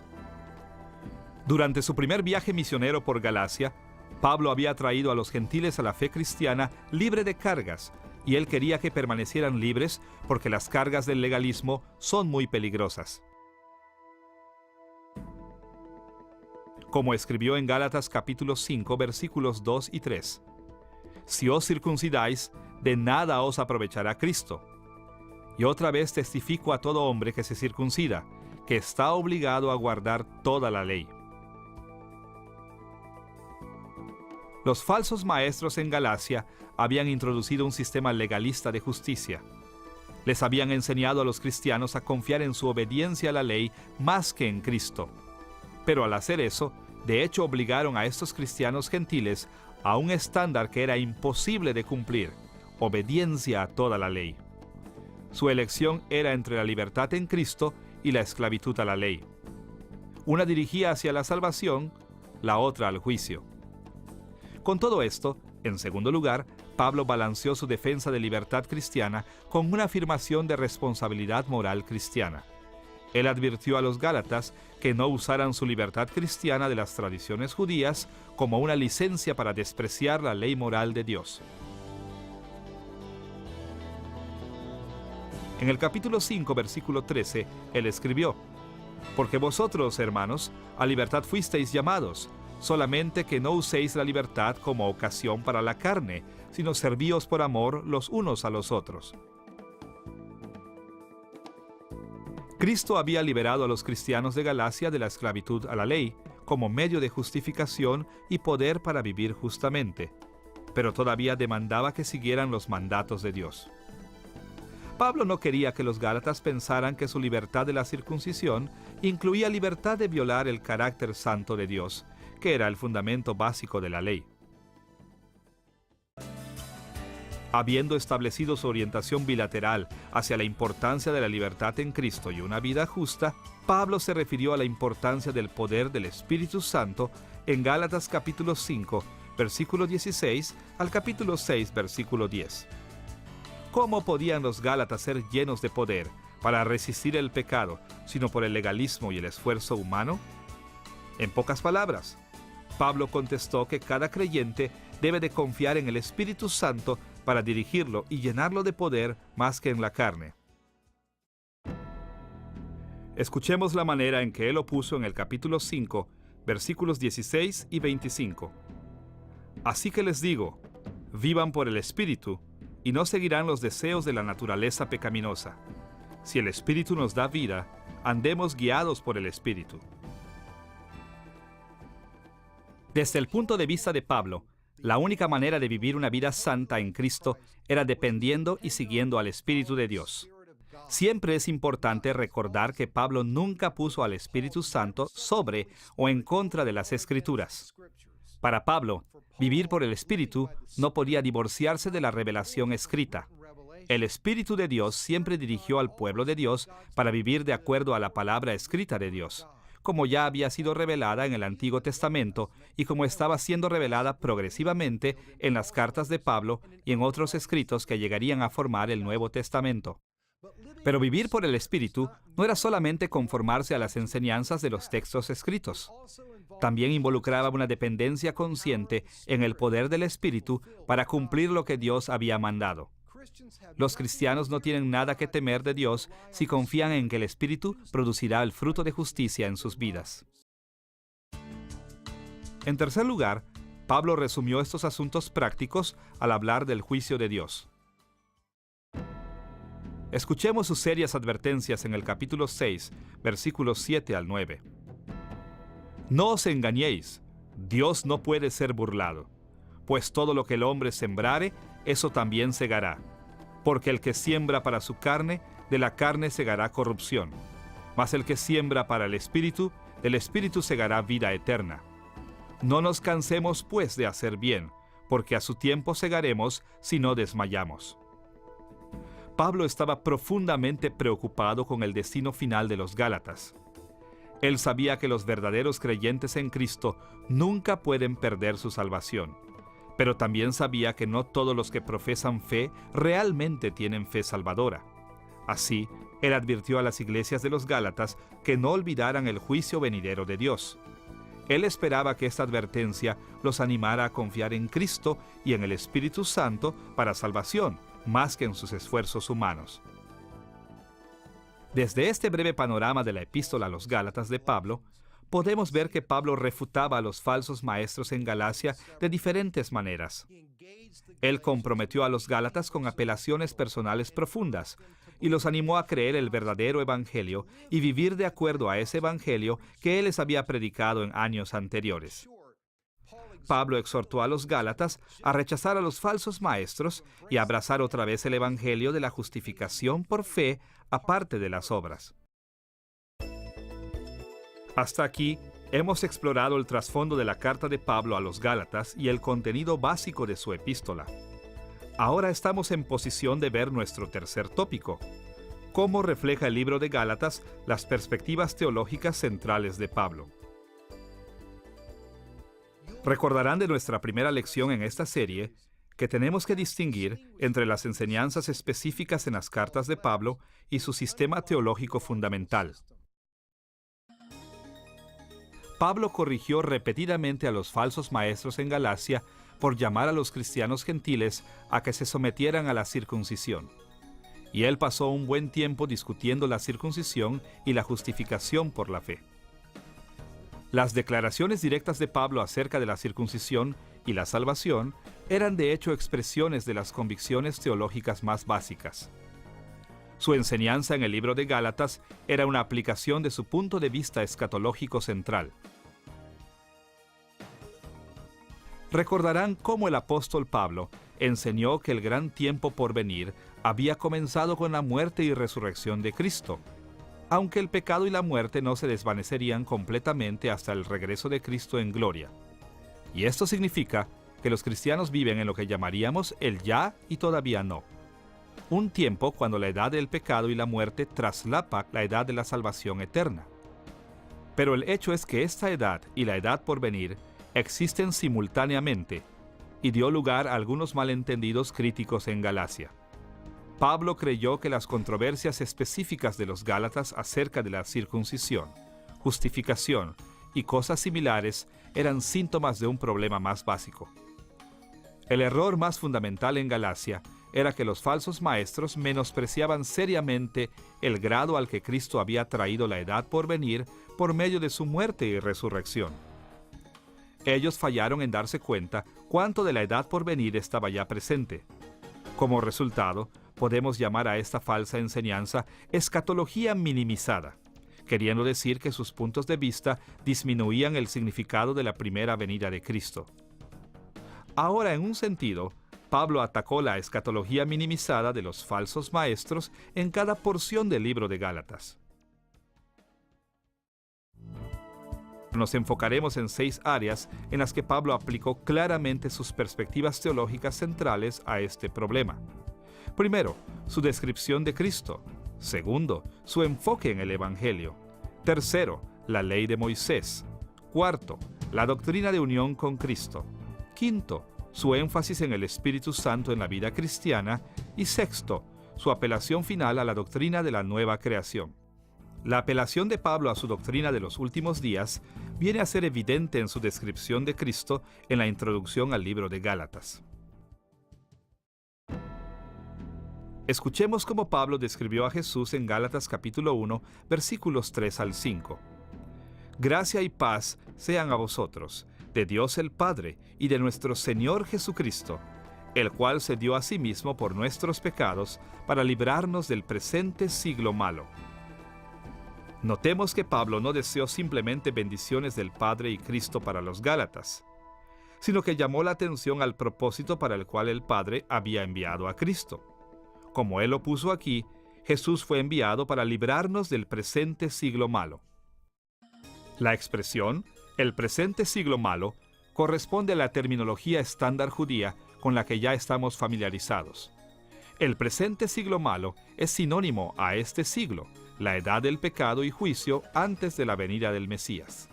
Durante su primer viaje misionero por Galacia, Pablo había traído a los gentiles a la fe cristiana libre de cargas, y él quería que permanecieran libres porque las cargas del legalismo son muy peligrosas. Como escribió en Gálatas capítulo 5, versículos 2 y 3. Si os circuncidáis, de nada os aprovechará Cristo. Y otra vez testifico a todo hombre que se circuncida, que está obligado a guardar toda la ley. Los falsos maestros en Galacia habían introducido un sistema legalista de justicia. Les habían enseñado a los cristianos a confiar en su obediencia a la ley más que en Cristo. Pero al hacer eso, de hecho obligaron a estos cristianos gentiles a un estándar que era imposible de cumplir: obediencia a toda la ley. Su elección era entre la libertad en Cristo y la esclavitud a la ley. Una dirigía hacia la salvación, la otra al juicio. Con todo esto, en segundo lugar, Pablo balanceó su defensa de libertad cristiana con una afirmación de responsabilidad moral cristiana. Él advirtió a los Gálatas que no usaran su libertad cristiana de las tradiciones judías como una licencia para despreciar la ley moral de Dios. En el capítulo 5, versículo 13, él escribió: «Porque vosotros, hermanos, a libertad fuisteis llamados, solamente que no uséis la libertad como ocasión para la carne, sino servíos por amor los unos a los otros». Cristo había liberado a los cristianos de Galacia de la esclavitud a la ley, como medio de justificación y poder para vivir justamente, pero todavía demandaba que siguieran los mandatos de Dios. Pablo no quería que los gálatas pensaran que su libertad de la circuncisión incluía libertad de violar el carácter santo de Dios, que era el fundamento básico de la ley. Habiendo establecido su orientación bilateral hacia la importancia de la libertad en Cristo y una vida justa, Pablo se refirió a la importancia del poder del Espíritu Santo en Gálatas capítulo 5, versículo 16 al capítulo 6, versículo 10. ¿Cómo podían los gálatas ser llenos de poder para resistir el pecado, sino por el legalismo y el esfuerzo humano? En pocas palabras, Pablo contestó que cada creyente debe de confiar en el Espíritu Santo para dirigirlo y llenarlo de poder más que en la carne. Escuchemos la manera en que él lo puso en el capítulo 5, versículos 16 y 25. «Así que les digo, vivan por el Espíritu, y no seguirán los deseos de la naturaleza pecaminosa. Si el Espíritu nos da vida, andemos guiados por el Espíritu». Desde el punto de vista de Pablo, la única manera de vivir una vida santa en Cristo era dependiendo y siguiendo al Espíritu de Dios. Siempre es importante recordar que Pablo nunca puso al Espíritu Santo sobre o en contra de las Escrituras. Para Pablo, vivir por el Espíritu no podía divorciarse de la revelación escrita. El Espíritu de Dios siempre dirigió al pueblo de Dios para vivir de acuerdo a la palabra escrita de Dios, como ya había sido revelada en el Antiguo Testamento y como estaba siendo revelada progresivamente en las cartas de Pablo y en otros escritos que llegarían a formar el Nuevo Testamento. Pero vivir por el Espíritu no era solamente conformarse a las enseñanzas de los textos escritos. También involucraba una dependencia consciente en el poder del Espíritu para cumplir lo que Dios había mandado. Los cristianos no tienen nada que temer de Dios si confían en que el Espíritu producirá el fruto de justicia en sus vidas. En tercer lugar, Pablo resumió estos asuntos prácticos al hablar del juicio de Dios. Escuchemos sus serias advertencias en el capítulo 6, versículos 7 al 9. «No os engañéis, Dios no puede ser burlado, pues todo lo que el hombre sembrare, eso también segará. Porque el que siembra para su carne, de la carne segará corrupción. Mas el que siembra para el Espíritu, del Espíritu segará vida eterna. No nos cansemos, pues, de hacer bien, porque a su tiempo segaremos si no desmayamos». Pablo estaba profundamente preocupado con el destino final de los Gálatas. Él sabía que los verdaderos creyentes en Cristo nunca pueden perder su salvación, pero también sabía que no todos los que profesan fe realmente tienen fe salvadora. Así, él advirtió a las iglesias de los Gálatas que no olvidaran el juicio venidero de Dios. Él esperaba que esta advertencia los animara a confiar en Cristo y en el Espíritu Santo para salvación, más que en sus esfuerzos humanos. Desde este breve panorama de la epístola a los Gálatas de Pablo, podemos ver que Pablo refutaba a los falsos maestros en Galacia de diferentes maneras. Él comprometió a los Gálatas con apelaciones personales profundas y los animó a creer el verdadero evangelio y vivir de acuerdo a ese evangelio que él les había predicado en años anteriores. Pablo exhortó a los Gálatas a rechazar a los falsos maestros y a abrazar otra vez el evangelio de la justificación por fe aparte de las obras. Hasta aquí hemos explorado el trasfondo de la carta de Pablo a los Gálatas y el contenido básico de su epístola. Ahora estamos en posición de ver nuestro tercer tópico: cómo refleja el libro de Gálatas las perspectivas teológicas centrales de Pablo. Recordarán de nuestra primera lección en esta serie que tenemos que distinguir entre las enseñanzas específicas en las cartas de Pablo y su sistema teológico fundamental. Pablo corrigió repetidamente a los falsos maestros en Galacia por llamar a los cristianos gentiles a que se sometieran a la circuncisión. Y él pasó un buen tiempo discutiendo la circuncisión y la justificación por la fe. Las declaraciones directas de Pablo acerca de la circuncisión y la salvación eran de hecho expresiones de las convicciones teológicas más básicas. Su enseñanza en el libro de Gálatas era una aplicación de su punto de vista escatológico central. Recordarán cómo el apóstol Pablo enseñó que el gran tiempo por venir había comenzado con la muerte y resurrección de Cristo, aunque el pecado y la muerte no se desvanecerían completamente hasta el regreso de Cristo en gloria. Y esto significa que los cristianos viven en lo que llamaríamos el ya y todavía no. Un tiempo cuando la edad del pecado y la muerte traslapa la edad de la salvación eterna. Pero el hecho es que esta edad y la edad por venir existen simultáneamente y dio lugar a algunos malentendidos críticos en Galacia. Pablo creyó que las controversias específicas de los Gálatas acerca de la circuncisión, justificación y cosas similares eran síntomas de un problema más básico. El error más fundamental en Galacia era que los falsos maestros menospreciaban seriamente el grado al que Cristo había traído la edad por venir por medio de su muerte y resurrección. Ellos fallaron en darse cuenta cuánto de la edad por venir estaba ya presente. Como resultado, podemos llamar a esta falsa enseñanza escatología minimizada, queriendo decir que sus puntos de vista disminuían el significado de la primera venida de Cristo. Ahora, en un sentido, Pablo atacó la escatología minimizada de los falsos maestros en cada porción del libro de Gálatas. Nos enfocaremos en 6 áreas en las que Pablo aplicó claramente sus perspectivas teológicas centrales a este problema. Primero, su descripción de Cristo. Segundo, su enfoque en el Evangelio. Tercero, la ley de Moisés. Cuarto, la doctrina de unión con Cristo. Quinto, su énfasis en el Espíritu Santo en la vida cristiana. Y sexto, su apelación final a la doctrina de la nueva creación. La apelación de Pablo a su doctrina de los últimos días viene a ser evidente en su descripción de Cristo en la introducción al libro de Gálatas. Escuchemos cómo Pablo describió a Jesús en Gálatas capítulo 1, versículos 3 al 5. Gracia y paz sean a vosotros, de Dios el Padre y de nuestro Señor Jesucristo, el cual se dio a sí mismo por nuestros pecados para librarnos del presente siglo malo. Notemos que Pablo no deseó simplemente bendiciones del Padre y Cristo para los Gálatas, sino que llamó la atención al propósito para el cual el Padre había enviado a Cristo. Como él lo puso aquí, Jesús fue enviado para librarnos del presente siglo malo. La expresión, el presente siglo malo, corresponde a la terminología estándar judía con la que ya estamos familiarizados. El presente siglo malo es sinónimo a este siglo, la edad del pecado y juicio antes de la venida del Mesías.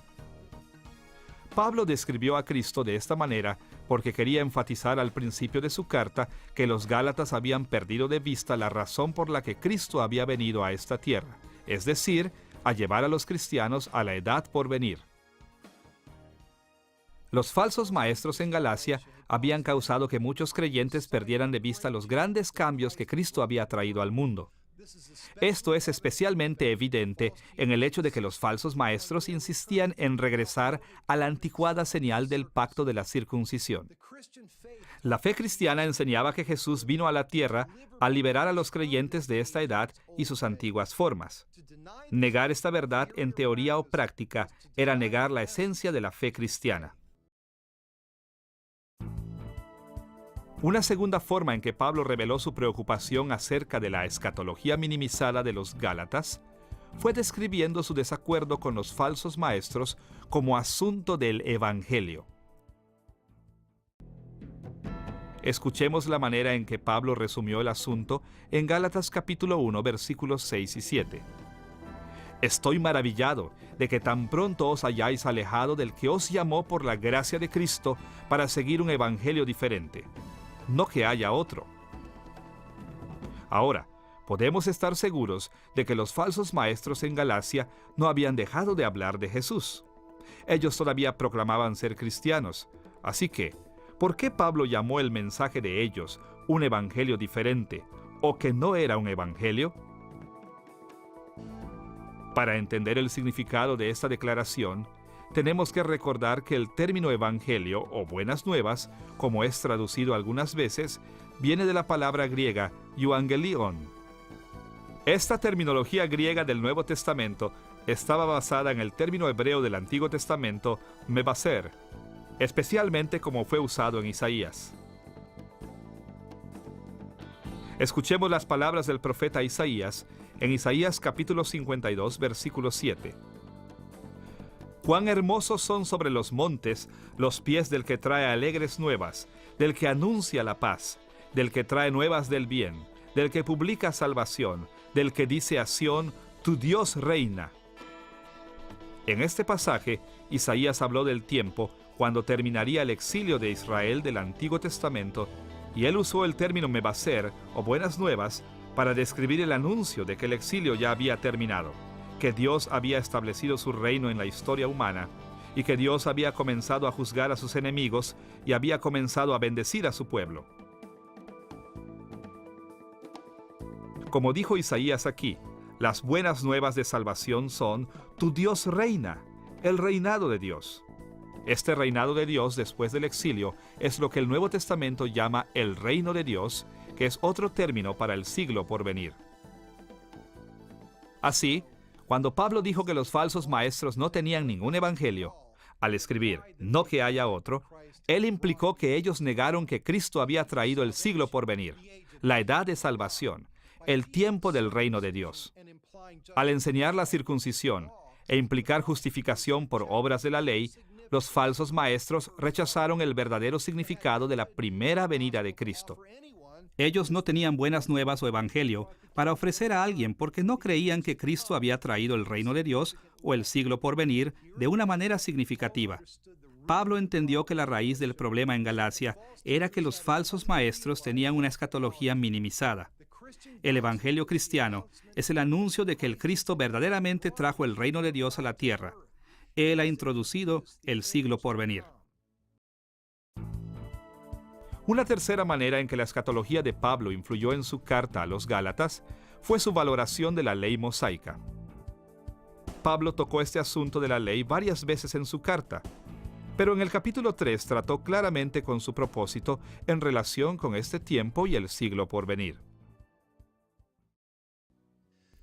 Pablo describió a Cristo de esta manera porque quería enfatizar al principio de su carta que los Gálatas habían perdido de vista la razón por la que Cristo había venido a esta tierra, es decir, a llevar a los cristianos a la edad por venir. Los falsos maestros en Galacia habían causado que muchos creyentes perdieran de vista los grandes cambios que Cristo había traído al mundo. Esto es especialmente evidente en el hecho de que los falsos maestros insistían en regresar a la anticuada señal del pacto de la circuncisión. La fe cristiana enseñaba que Jesús vino a la tierra a liberar a los creyentes de esta edad y sus antiguas formas. Negar esta verdad en teoría o práctica era negar la esencia de la fe cristiana. Una segunda forma en que Pablo reveló su preocupación acerca de la escatología minimizada de los Gálatas fue describiendo su desacuerdo con los falsos maestros como asunto del Evangelio. Escuchemos la manera en que Pablo resumió el asunto en Gálatas capítulo 1, versículos 6 y 7. Estoy maravillado de que tan pronto os hayáis alejado del que os llamó por la gracia de Cristo para seguir un evangelio diferente. No que haya otro. Ahora, podemos estar seguros de que los falsos maestros en Galacia no habían dejado de hablar de Jesús. Ellos todavía proclamaban ser cristianos. Así que, ¿por qué Pablo llamó el mensaje de ellos un evangelio diferente, o que no era un evangelio? Para entender el significado de esta declaración, tenemos que recordar que el término evangelio o buenas nuevas, como es traducido algunas veces, viene de la palabra griega euangelion. Esta terminología griega del Nuevo Testamento estaba basada en el término hebreo del Antiguo Testamento, mebaser, especialmente como fue usado en Isaías. Escuchemos las palabras del profeta Isaías en Isaías capítulo 52, versículo 7. Cuán hermosos son sobre los montes los pies del que trae alegres nuevas, del que anuncia la paz, del que trae nuevas del bien, del que publica salvación, del que dice a Sión, tu Dios reina. En este pasaje, Isaías habló del tiempo cuando terminaría el exilio de Israel del Antiguo Testamento, y él usó el término mebaser, o buenas nuevas, para describir el anuncio de que el exilio ya había terminado, que Dios había establecido su reino en la historia humana, y que Dios había comenzado a juzgar a sus enemigos y había comenzado a bendecir a su pueblo. Como dijo Isaías aquí, las buenas nuevas de salvación son, tu Dios reina, el reinado de Dios. Este reinado de Dios después del exilio es lo que el Nuevo Testamento llama el reino de Dios, que es otro término para el siglo por venir. Así, cuando Pablo dijo que los falsos maestros no tenían ningún evangelio, al escribir, no que haya otro, él implicó que ellos negaron que Cristo había traído el siglo por venir, la edad de salvación, el tiempo del reino de Dios. Al enseñar la circuncisión e implicar justificación por obras de la ley, los falsos maestros rechazaron el verdadero significado de la primera venida de Cristo. Ellos no tenían buenas nuevas o evangelio para ofrecer a alguien porque no creían que Cristo había traído el reino de Dios o el siglo por venir de una manera significativa. Pablo entendió que la raíz del problema en Galacia era que los falsos maestros tenían una escatología minimizada. El evangelio cristiano es el anuncio de que el Cristo verdaderamente trajo el reino de Dios a la tierra. Él ha introducido el siglo por venir. Una tercera manera en que la escatología de Pablo influyó en su carta a los Gálatas fue su valoración de la ley mosaica. Pablo tocó este asunto de la ley varias veces en su carta, pero en el capítulo 3 trató claramente con su propósito en relación con este tiempo y el siglo por venir.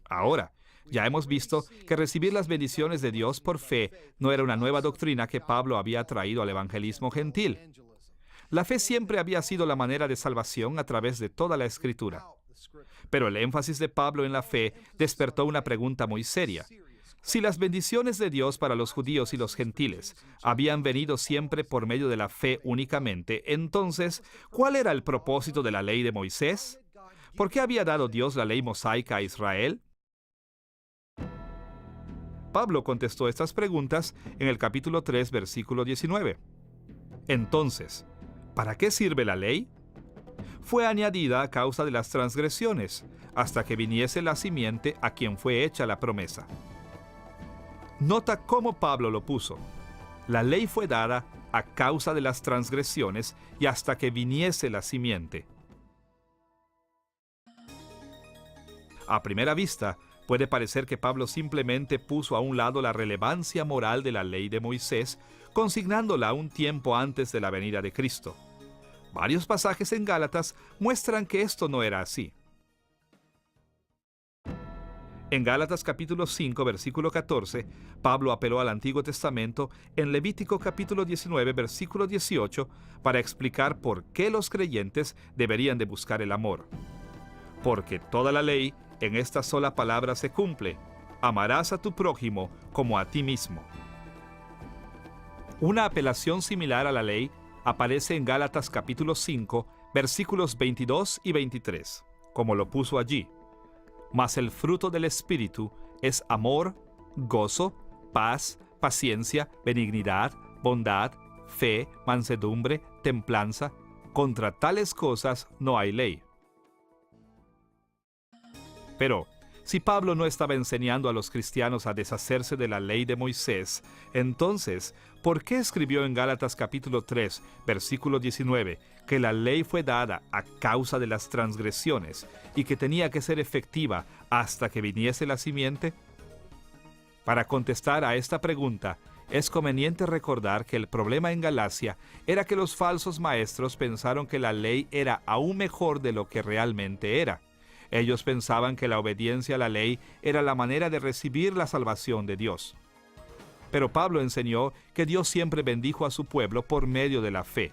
Ahora, ya hemos visto que recibir las bendiciones de Dios por fe no era una nueva doctrina que Pablo había traído al evangelismo gentil. La fe siempre había sido la manera de salvación a través de toda la Escritura. Pero el énfasis de Pablo en la fe despertó una pregunta muy seria. Si las bendiciones de Dios para los judíos y los gentiles habían venido siempre por medio de la fe únicamente, entonces, ¿cuál era el propósito de la ley de Moisés? ¿Por qué había dado Dios la ley mosaica a Israel? Pablo contestó estas preguntas en el capítulo 3, versículo 19. Entonces, ¿para qué sirve la ley? Fue añadida a causa de las transgresiones, hasta que viniese la simiente a quien fue hecha la promesa. Nota cómo Pablo lo puso. La ley fue dada a causa de las transgresiones y hasta que viniese la simiente. A primera vista, puede parecer que Pablo simplemente puso a un lado la relevancia moral de la ley de Moisés, consignándola un tiempo antes de la venida de Cristo. Varios pasajes en Gálatas muestran que esto no era así. En Gálatas capítulo 5, versículo 14, Pablo apeló al Antiguo Testamento en Levítico capítulo 19, versículo 18, para explicar por qué los creyentes deberían de buscar el amor. Porque toda la ley en esta sola palabra se cumple: amarás a tu prójimo como a ti mismo. Una apelación similar a la ley aparece en Gálatas capítulo 5, versículos 22 y 23, como lo puso allí. Mas el fruto del Espíritu es amor, gozo, paz, paciencia, benignidad, bondad, fe, mansedumbre, templanza. Contra tales cosas no hay ley. Pero, Si Pablo no estaba enseñando a los cristianos a deshacerse de la ley de Moisés, entonces, ¿por qué escribió en Gálatas capítulo 3, versículo 19, que la ley fue dada a causa de las transgresiones y que tenía que ser efectiva hasta que viniese la simiente? Para contestar a esta pregunta, es conveniente recordar que el problema en Galacia era que los falsos maestros pensaron que la ley era aún mejor de lo que realmente era. Ellos pensaban que la obediencia a la ley era la manera de recibir la salvación de Dios. Pero Pablo enseñó que Dios siempre bendijo a su pueblo por medio de la fe.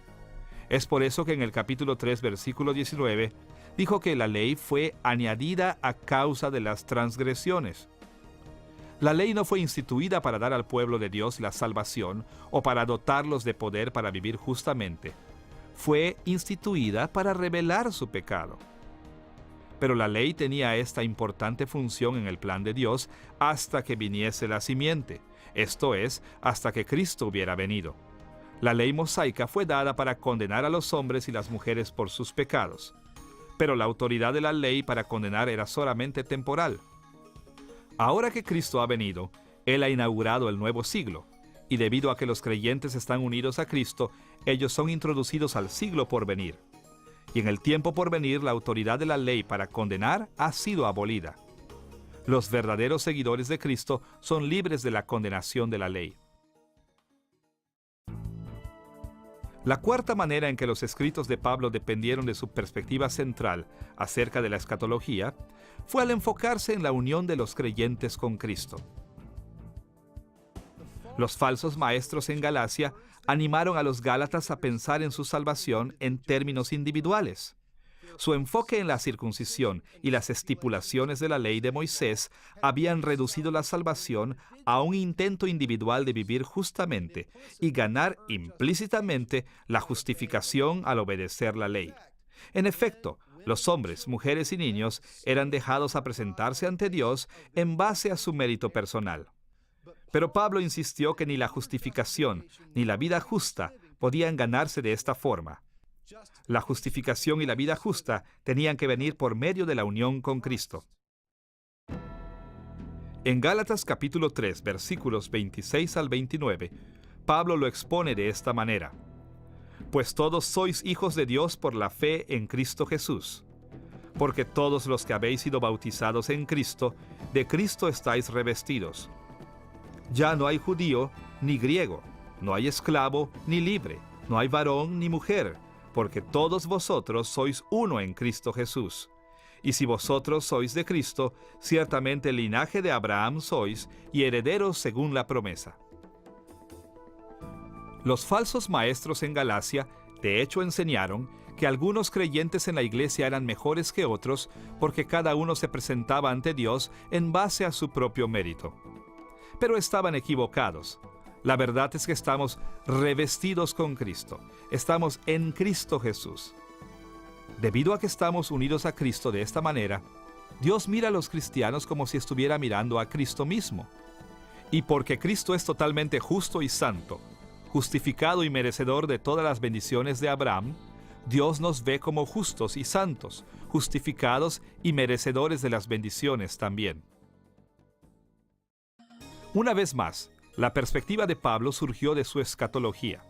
Es por eso que en el capítulo 3, versículo 19, dijo que la ley fue añadida a causa de las transgresiones. La ley no fue instituida para dar al pueblo de Dios la salvación o para dotarlos de poder para vivir justamente. Fue instituida para revelar su pecado. Pero la ley tenía esta importante función en el plan de Dios hasta que viniese la simiente, esto es, hasta que Cristo hubiera venido. La ley mosaica fue dada para condenar a los hombres y las mujeres por sus pecados, pero la autoridad de la ley para condenar era solamente temporal. Ahora que Cristo ha venido, Él ha inaugurado el nuevo siglo, y debido a que los creyentes están unidos a Cristo, ellos son introducidos al siglo por venir. Y en el tiempo por venir, la autoridad de la ley para condenar ha sido abolida. Los verdaderos seguidores de Cristo son libres de la condenación de la ley. La cuarta manera en que los escritos de Pablo dependieron de su perspectiva central acerca de la escatología fue al enfocarse en la unión de los creyentes con Cristo. Los falsos maestros en Galacia animaron a los gálatas a pensar en su salvación en términos individuales. Su enfoque en la circuncisión y las estipulaciones de la ley de Moisés habían reducido la salvación a un intento individual de vivir justamente y ganar implícitamente la justificación al obedecer la ley. En efecto, los hombres, mujeres y niños eran dejados a presentarse ante Dios en base a su mérito personal. Pero Pablo insistió que ni la justificación ni la vida justa podían ganarse de esta forma. La justificación y la vida justa tenían que venir por medio de la unión con Cristo. En Gálatas capítulo 3, versículos 26 al 29, Pablo lo expone de esta manera: Pues todos sois hijos de Dios por la fe en Cristo Jesús. Porque todos los que habéis sido bautizados en Cristo, de Cristo estáis revestidos. Ya no hay judío ni griego, no hay esclavo ni libre, no hay varón ni mujer, porque todos vosotros sois uno en Cristo Jesús. Y si vosotros sois de Cristo, ciertamente el linaje de Abraham sois y herederos según la promesa. Los falsos maestros en Galacia, de hecho, enseñaron que algunos creyentes en la iglesia eran mejores que otros porque cada uno se presentaba ante Dios en base a su propio mérito. Pero estaban equivocados. La verdad es que estamos revestidos con Cristo. Estamos en Cristo Jesús. Debido a que estamos unidos a Cristo de esta manera, Dios mira a los cristianos como si estuviera mirando a Cristo mismo. Y porque Cristo es totalmente justo y santo, justificado y merecedor de todas las bendiciones de Abraham, Dios nos ve como justos y santos, justificados y merecedores de las bendiciones también. Una vez más, la perspectiva de Pablo surgió de su escatología.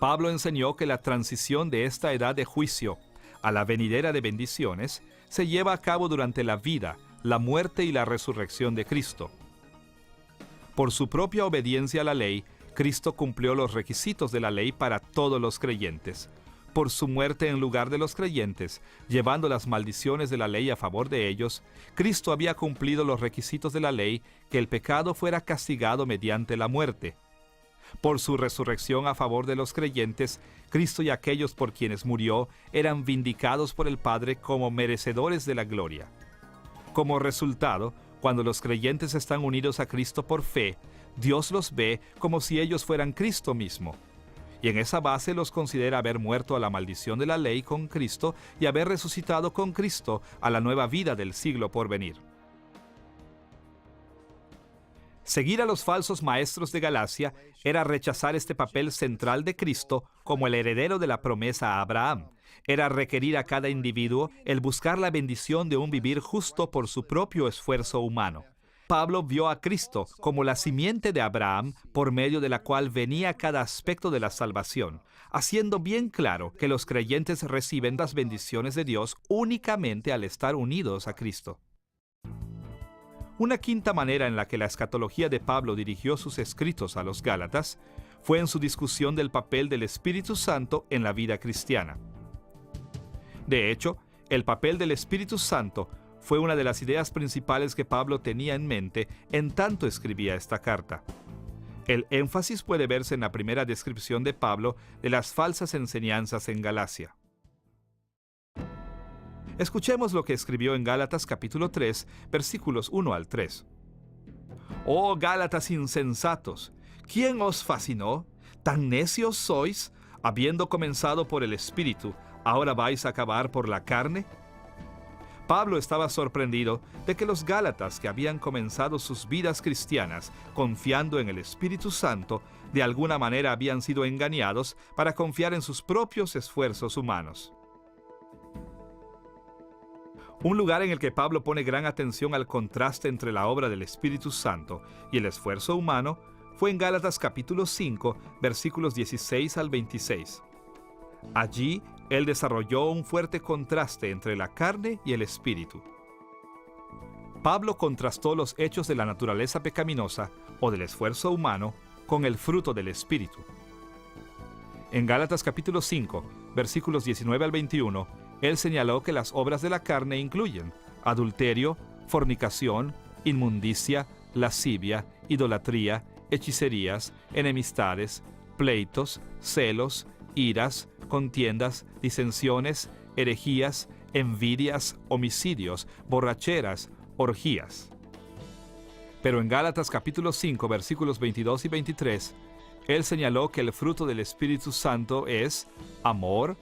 Pablo enseñó que la transición de esta edad de juicio a la venidera de bendiciones se lleva a cabo durante la vida, la muerte y la resurrección de Cristo. Por su propia obediencia a la ley, Cristo cumplió los requisitos de la ley para todos los creyentes. Por su muerte en lugar de los creyentes, llevando las maldiciones de la ley a favor de ellos, Cristo había cumplido los requisitos de la ley, que el pecado fuera castigado mediante la muerte. Por su resurrección a favor de los creyentes, Cristo y aquellos por quienes murió eran vindicados por el Padre como merecedores de la gloria. Como resultado, cuando los creyentes están unidos a Cristo por fe, Dios los ve como si ellos fueran Cristo mismo. Y en esa base los considera haber muerto a la maldición de la ley con Cristo y haber resucitado con Cristo a la nueva vida del siglo por venir. Seguir a los falsos maestros de Galacia era rechazar este papel central de Cristo como el heredero de la promesa a Abraham. Era requerir a cada individuo el buscar la bendición de un vivir justo por su propio esfuerzo humano. Pablo vio a Cristo como la simiente de Abraham por medio de la cual venía cada aspecto de la salvación, haciendo bien claro que los creyentes reciben las bendiciones de Dios únicamente al estar unidos a Cristo. Una quinta manera en la que la escatología de Pablo dirigió sus escritos a los Gálatas fue en su discusión del papel del Espíritu Santo en la vida cristiana. De hecho, el papel del Espíritu Santo fue una de las ideas principales que Pablo tenía en mente en tanto escribía esta carta. El énfasis puede verse en la primera descripción de Pablo de las falsas enseñanzas en Galacia. Escuchemos lo que escribió en Gálatas capítulo 3, versículos 1 al 3. «Oh Gálatas insensatos, ¿quién os fascinó? ¿Tan necios sois? Habiendo comenzado por el Espíritu, ¿ahora vais a acabar por la carne?» Pablo estaba sorprendido de que los Gálatas que habían comenzado sus vidas cristianas confiando en el Espíritu Santo, de alguna manera habían sido engañados para confiar en sus propios esfuerzos humanos. Un lugar en el que Pablo pone gran atención al contraste entre la obra del Espíritu Santo y el esfuerzo humano fue en Gálatas capítulo 5, versículos 16 al 26. Allí, él desarrolló un fuerte contraste entre la carne y el espíritu. Pablo contrastó los hechos de la naturaleza pecaminosa o del esfuerzo humano con el fruto del espíritu. En Gálatas capítulo 5, versículos 19 al 21, él señaló que las obras de la carne incluyen adulterio, fornicación, inmundicia, lascivia, idolatría, hechicerías, enemistades, pleitos, celos, iras, contiendas, disensiones, herejías, envidias, homicidios, borracheras, orgías. Pero en Gálatas capítulo 5, versículos 22 y 23, él señaló que el fruto del Espíritu Santo es amor,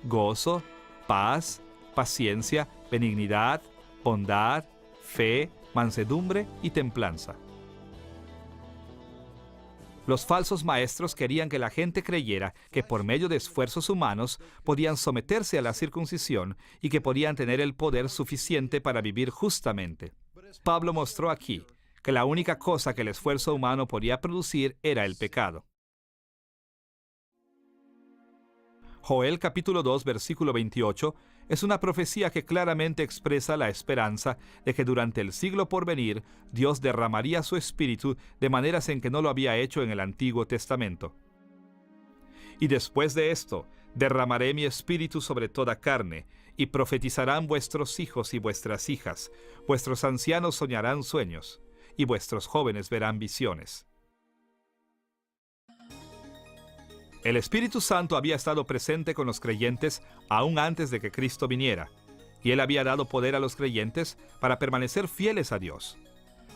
gozo, paz, paciencia, benignidad, bondad, fe, mansedumbre y templanza. Los falsos maestros querían que la gente creyera que por medio de esfuerzos humanos podían someterse a la circuncisión y que podían tener el poder suficiente para vivir justamente. Pablo mostró aquí que la única cosa que el esfuerzo humano podía producir era el pecado. Joel capítulo 2, versículo 28, es una profecía que claramente expresa la esperanza de que durante el siglo por venir, Dios derramaría su espíritu de maneras en que no lo había hecho en el Antiguo Testamento. Y después de esto, derramaré mi espíritu sobre toda carne, y profetizarán vuestros hijos y vuestras hijas, vuestros ancianos soñarán sueños, y vuestros jóvenes verán visiones. El Espíritu Santo había estado presente con los creyentes aún antes de que Cristo viniera, y Él había dado poder a los creyentes para permanecer fieles a Dios.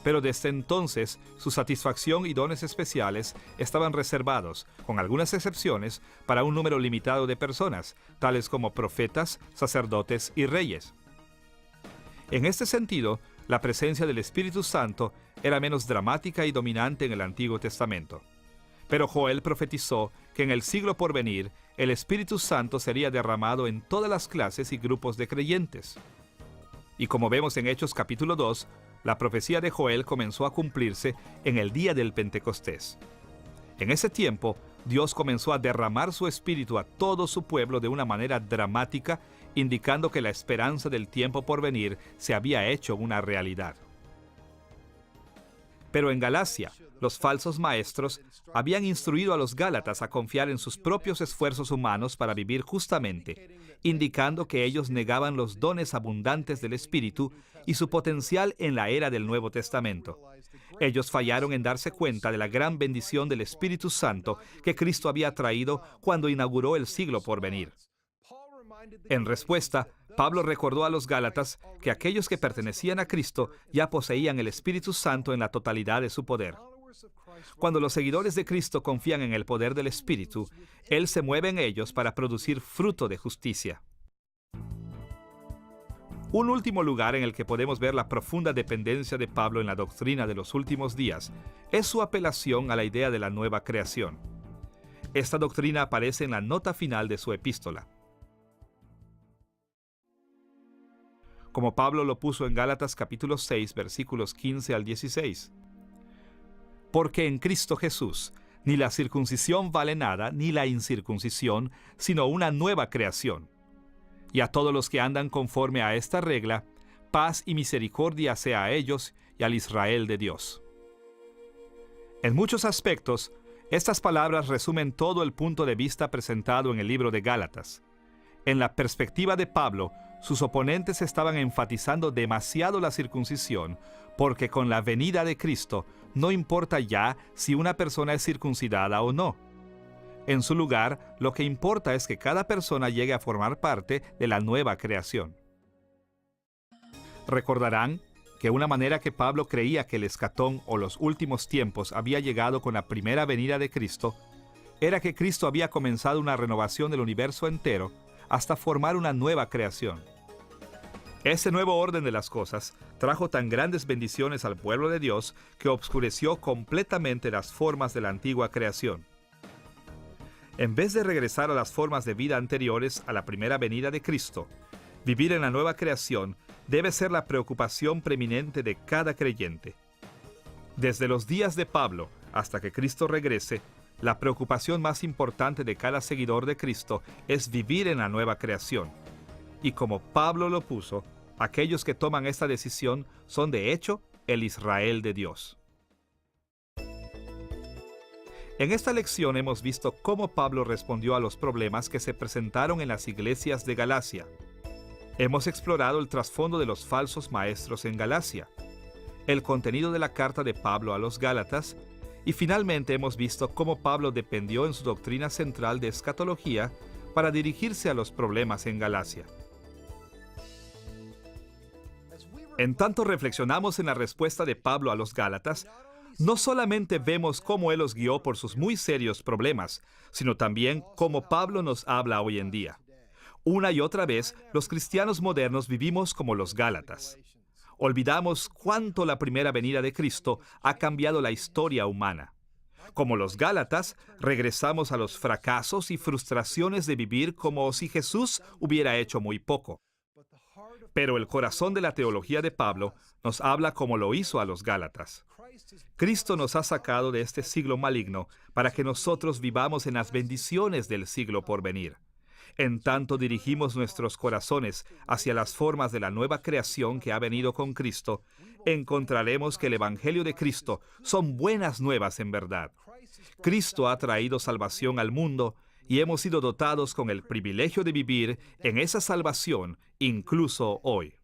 Pero desde entonces, su satisfacción y dones especiales estaban reservados, con algunas excepciones, para un número limitado de personas, tales como profetas, sacerdotes y reyes. En este sentido, la presencia del Espíritu Santo era menos dramática y dominante en el Antiguo Testamento. Pero Joel profetizó que en el siglo por venir, el Espíritu Santo sería derramado en todas las clases y grupos de creyentes. Y como vemos en Hechos capítulo 2, la profecía de Joel comenzó a cumplirse en el día del Pentecostés. En ese tiempo, Dios comenzó a derramar su Espíritu a todo su pueblo de una manera dramática, indicando que la esperanza del tiempo por venir se había hecho una realidad. Pero en Galacia, los falsos maestros habían instruido a los Gálatas a confiar en sus propios esfuerzos humanos para vivir justamente, indicando que ellos negaban los dones abundantes del Espíritu y su potencial en la era del Nuevo Testamento. Ellos fallaron en darse cuenta de la gran bendición del Espíritu Santo que Cristo había traído cuando inauguró el siglo por venir. En respuesta, Pablo recordó a los Gálatas que aquellos que pertenecían a Cristo ya poseían el Espíritu Santo en la totalidad de su poder. Cuando los seguidores de Cristo confían en el poder del Espíritu, Él se mueve en ellos para producir fruto de justicia. Un último lugar en el que podemos ver la profunda dependencia de Pablo en la doctrina de los últimos días es su apelación a la idea de la nueva creación. Esta doctrina aparece en la nota final de su epístola. Como Pablo lo puso en Gálatas capítulo 6, versículos 15 al 16. Porque en Cristo Jesús ni la circuncisión vale nada, ni la incircuncisión, sino una nueva creación. Y a todos los que andan conforme a esta regla, paz y misericordia sea a ellos y al Israel de Dios. En muchos aspectos, estas palabras resumen todo el punto de vista presentado en el libro de Gálatas. En la perspectiva de Pablo, sus oponentes estaban enfatizando demasiado la circuncisión, porque con la venida de Cristo no importa ya si una persona es circuncidada o no. En su lugar, lo que importa es que cada persona llegue a formar parte de la nueva creación. Recordarán que una manera que Pablo creía que el escatón o los últimos tiempos había llegado con la primera venida de Cristo, era que Cristo había comenzado una renovación del universo entero hasta formar una nueva creación. Ese nuevo orden de las cosas trajo tan grandes bendiciones al pueblo de Dios que obscureció completamente las formas de la antigua creación. En vez de regresar a las formas de vida anteriores a la primera venida de Cristo, vivir en la nueva creación debe ser la preocupación preeminente de cada creyente. Desde los días de Pablo hasta que Cristo regrese, la preocupación más importante de cada seguidor de Cristo es vivir en la nueva creación. Y como Pablo lo puso, aquellos que toman esta decisión son de hecho el Israel de Dios. En esta lección hemos visto cómo Pablo respondió a los problemas que se presentaron en las iglesias de Galacia. Hemos explorado el trasfondo de los falsos maestros en Galacia, el contenido de la carta de Pablo a los Gálatas, y finalmente hemos visto cómo Pablo dependió en su doctrina central de escatología para dirigirse a los problemas en Galacia. En tanto reflexionamos en la respuesta de Pablo a los Gálatas, no solamente vemos cómo él los guió por sus muy serios problemas, sino también cómo Pablo nos habla hoy en día. Una y otra vez, los cristianos modernos vivimos como los Gálatas. Olvidamos cuánto la primera venida de Cristo ha cambiado la historia humana. Como los Gálatas, regresamos a los fracasos y frustraciones de vivir como si Jesús hubiera hecho muy poco. Pero el corazón de la teología de Pablo nos habla como lo hizo a los Gálatas. Cristo nos ha sacado de este siglo maligno para que nosotros vivamos en las bendiciones del siglo por venir. En tanto dirigimos nuestros corazones hacia las formas de la nueva creación que ha venido con Cristo, encontraremos que el Evangelio de Cristo son buenas nuevas en verdad. Cristo ha traído salvación al mundo y hemos sido dotados con el privilegio de vivir en esa salvación incluso hoy.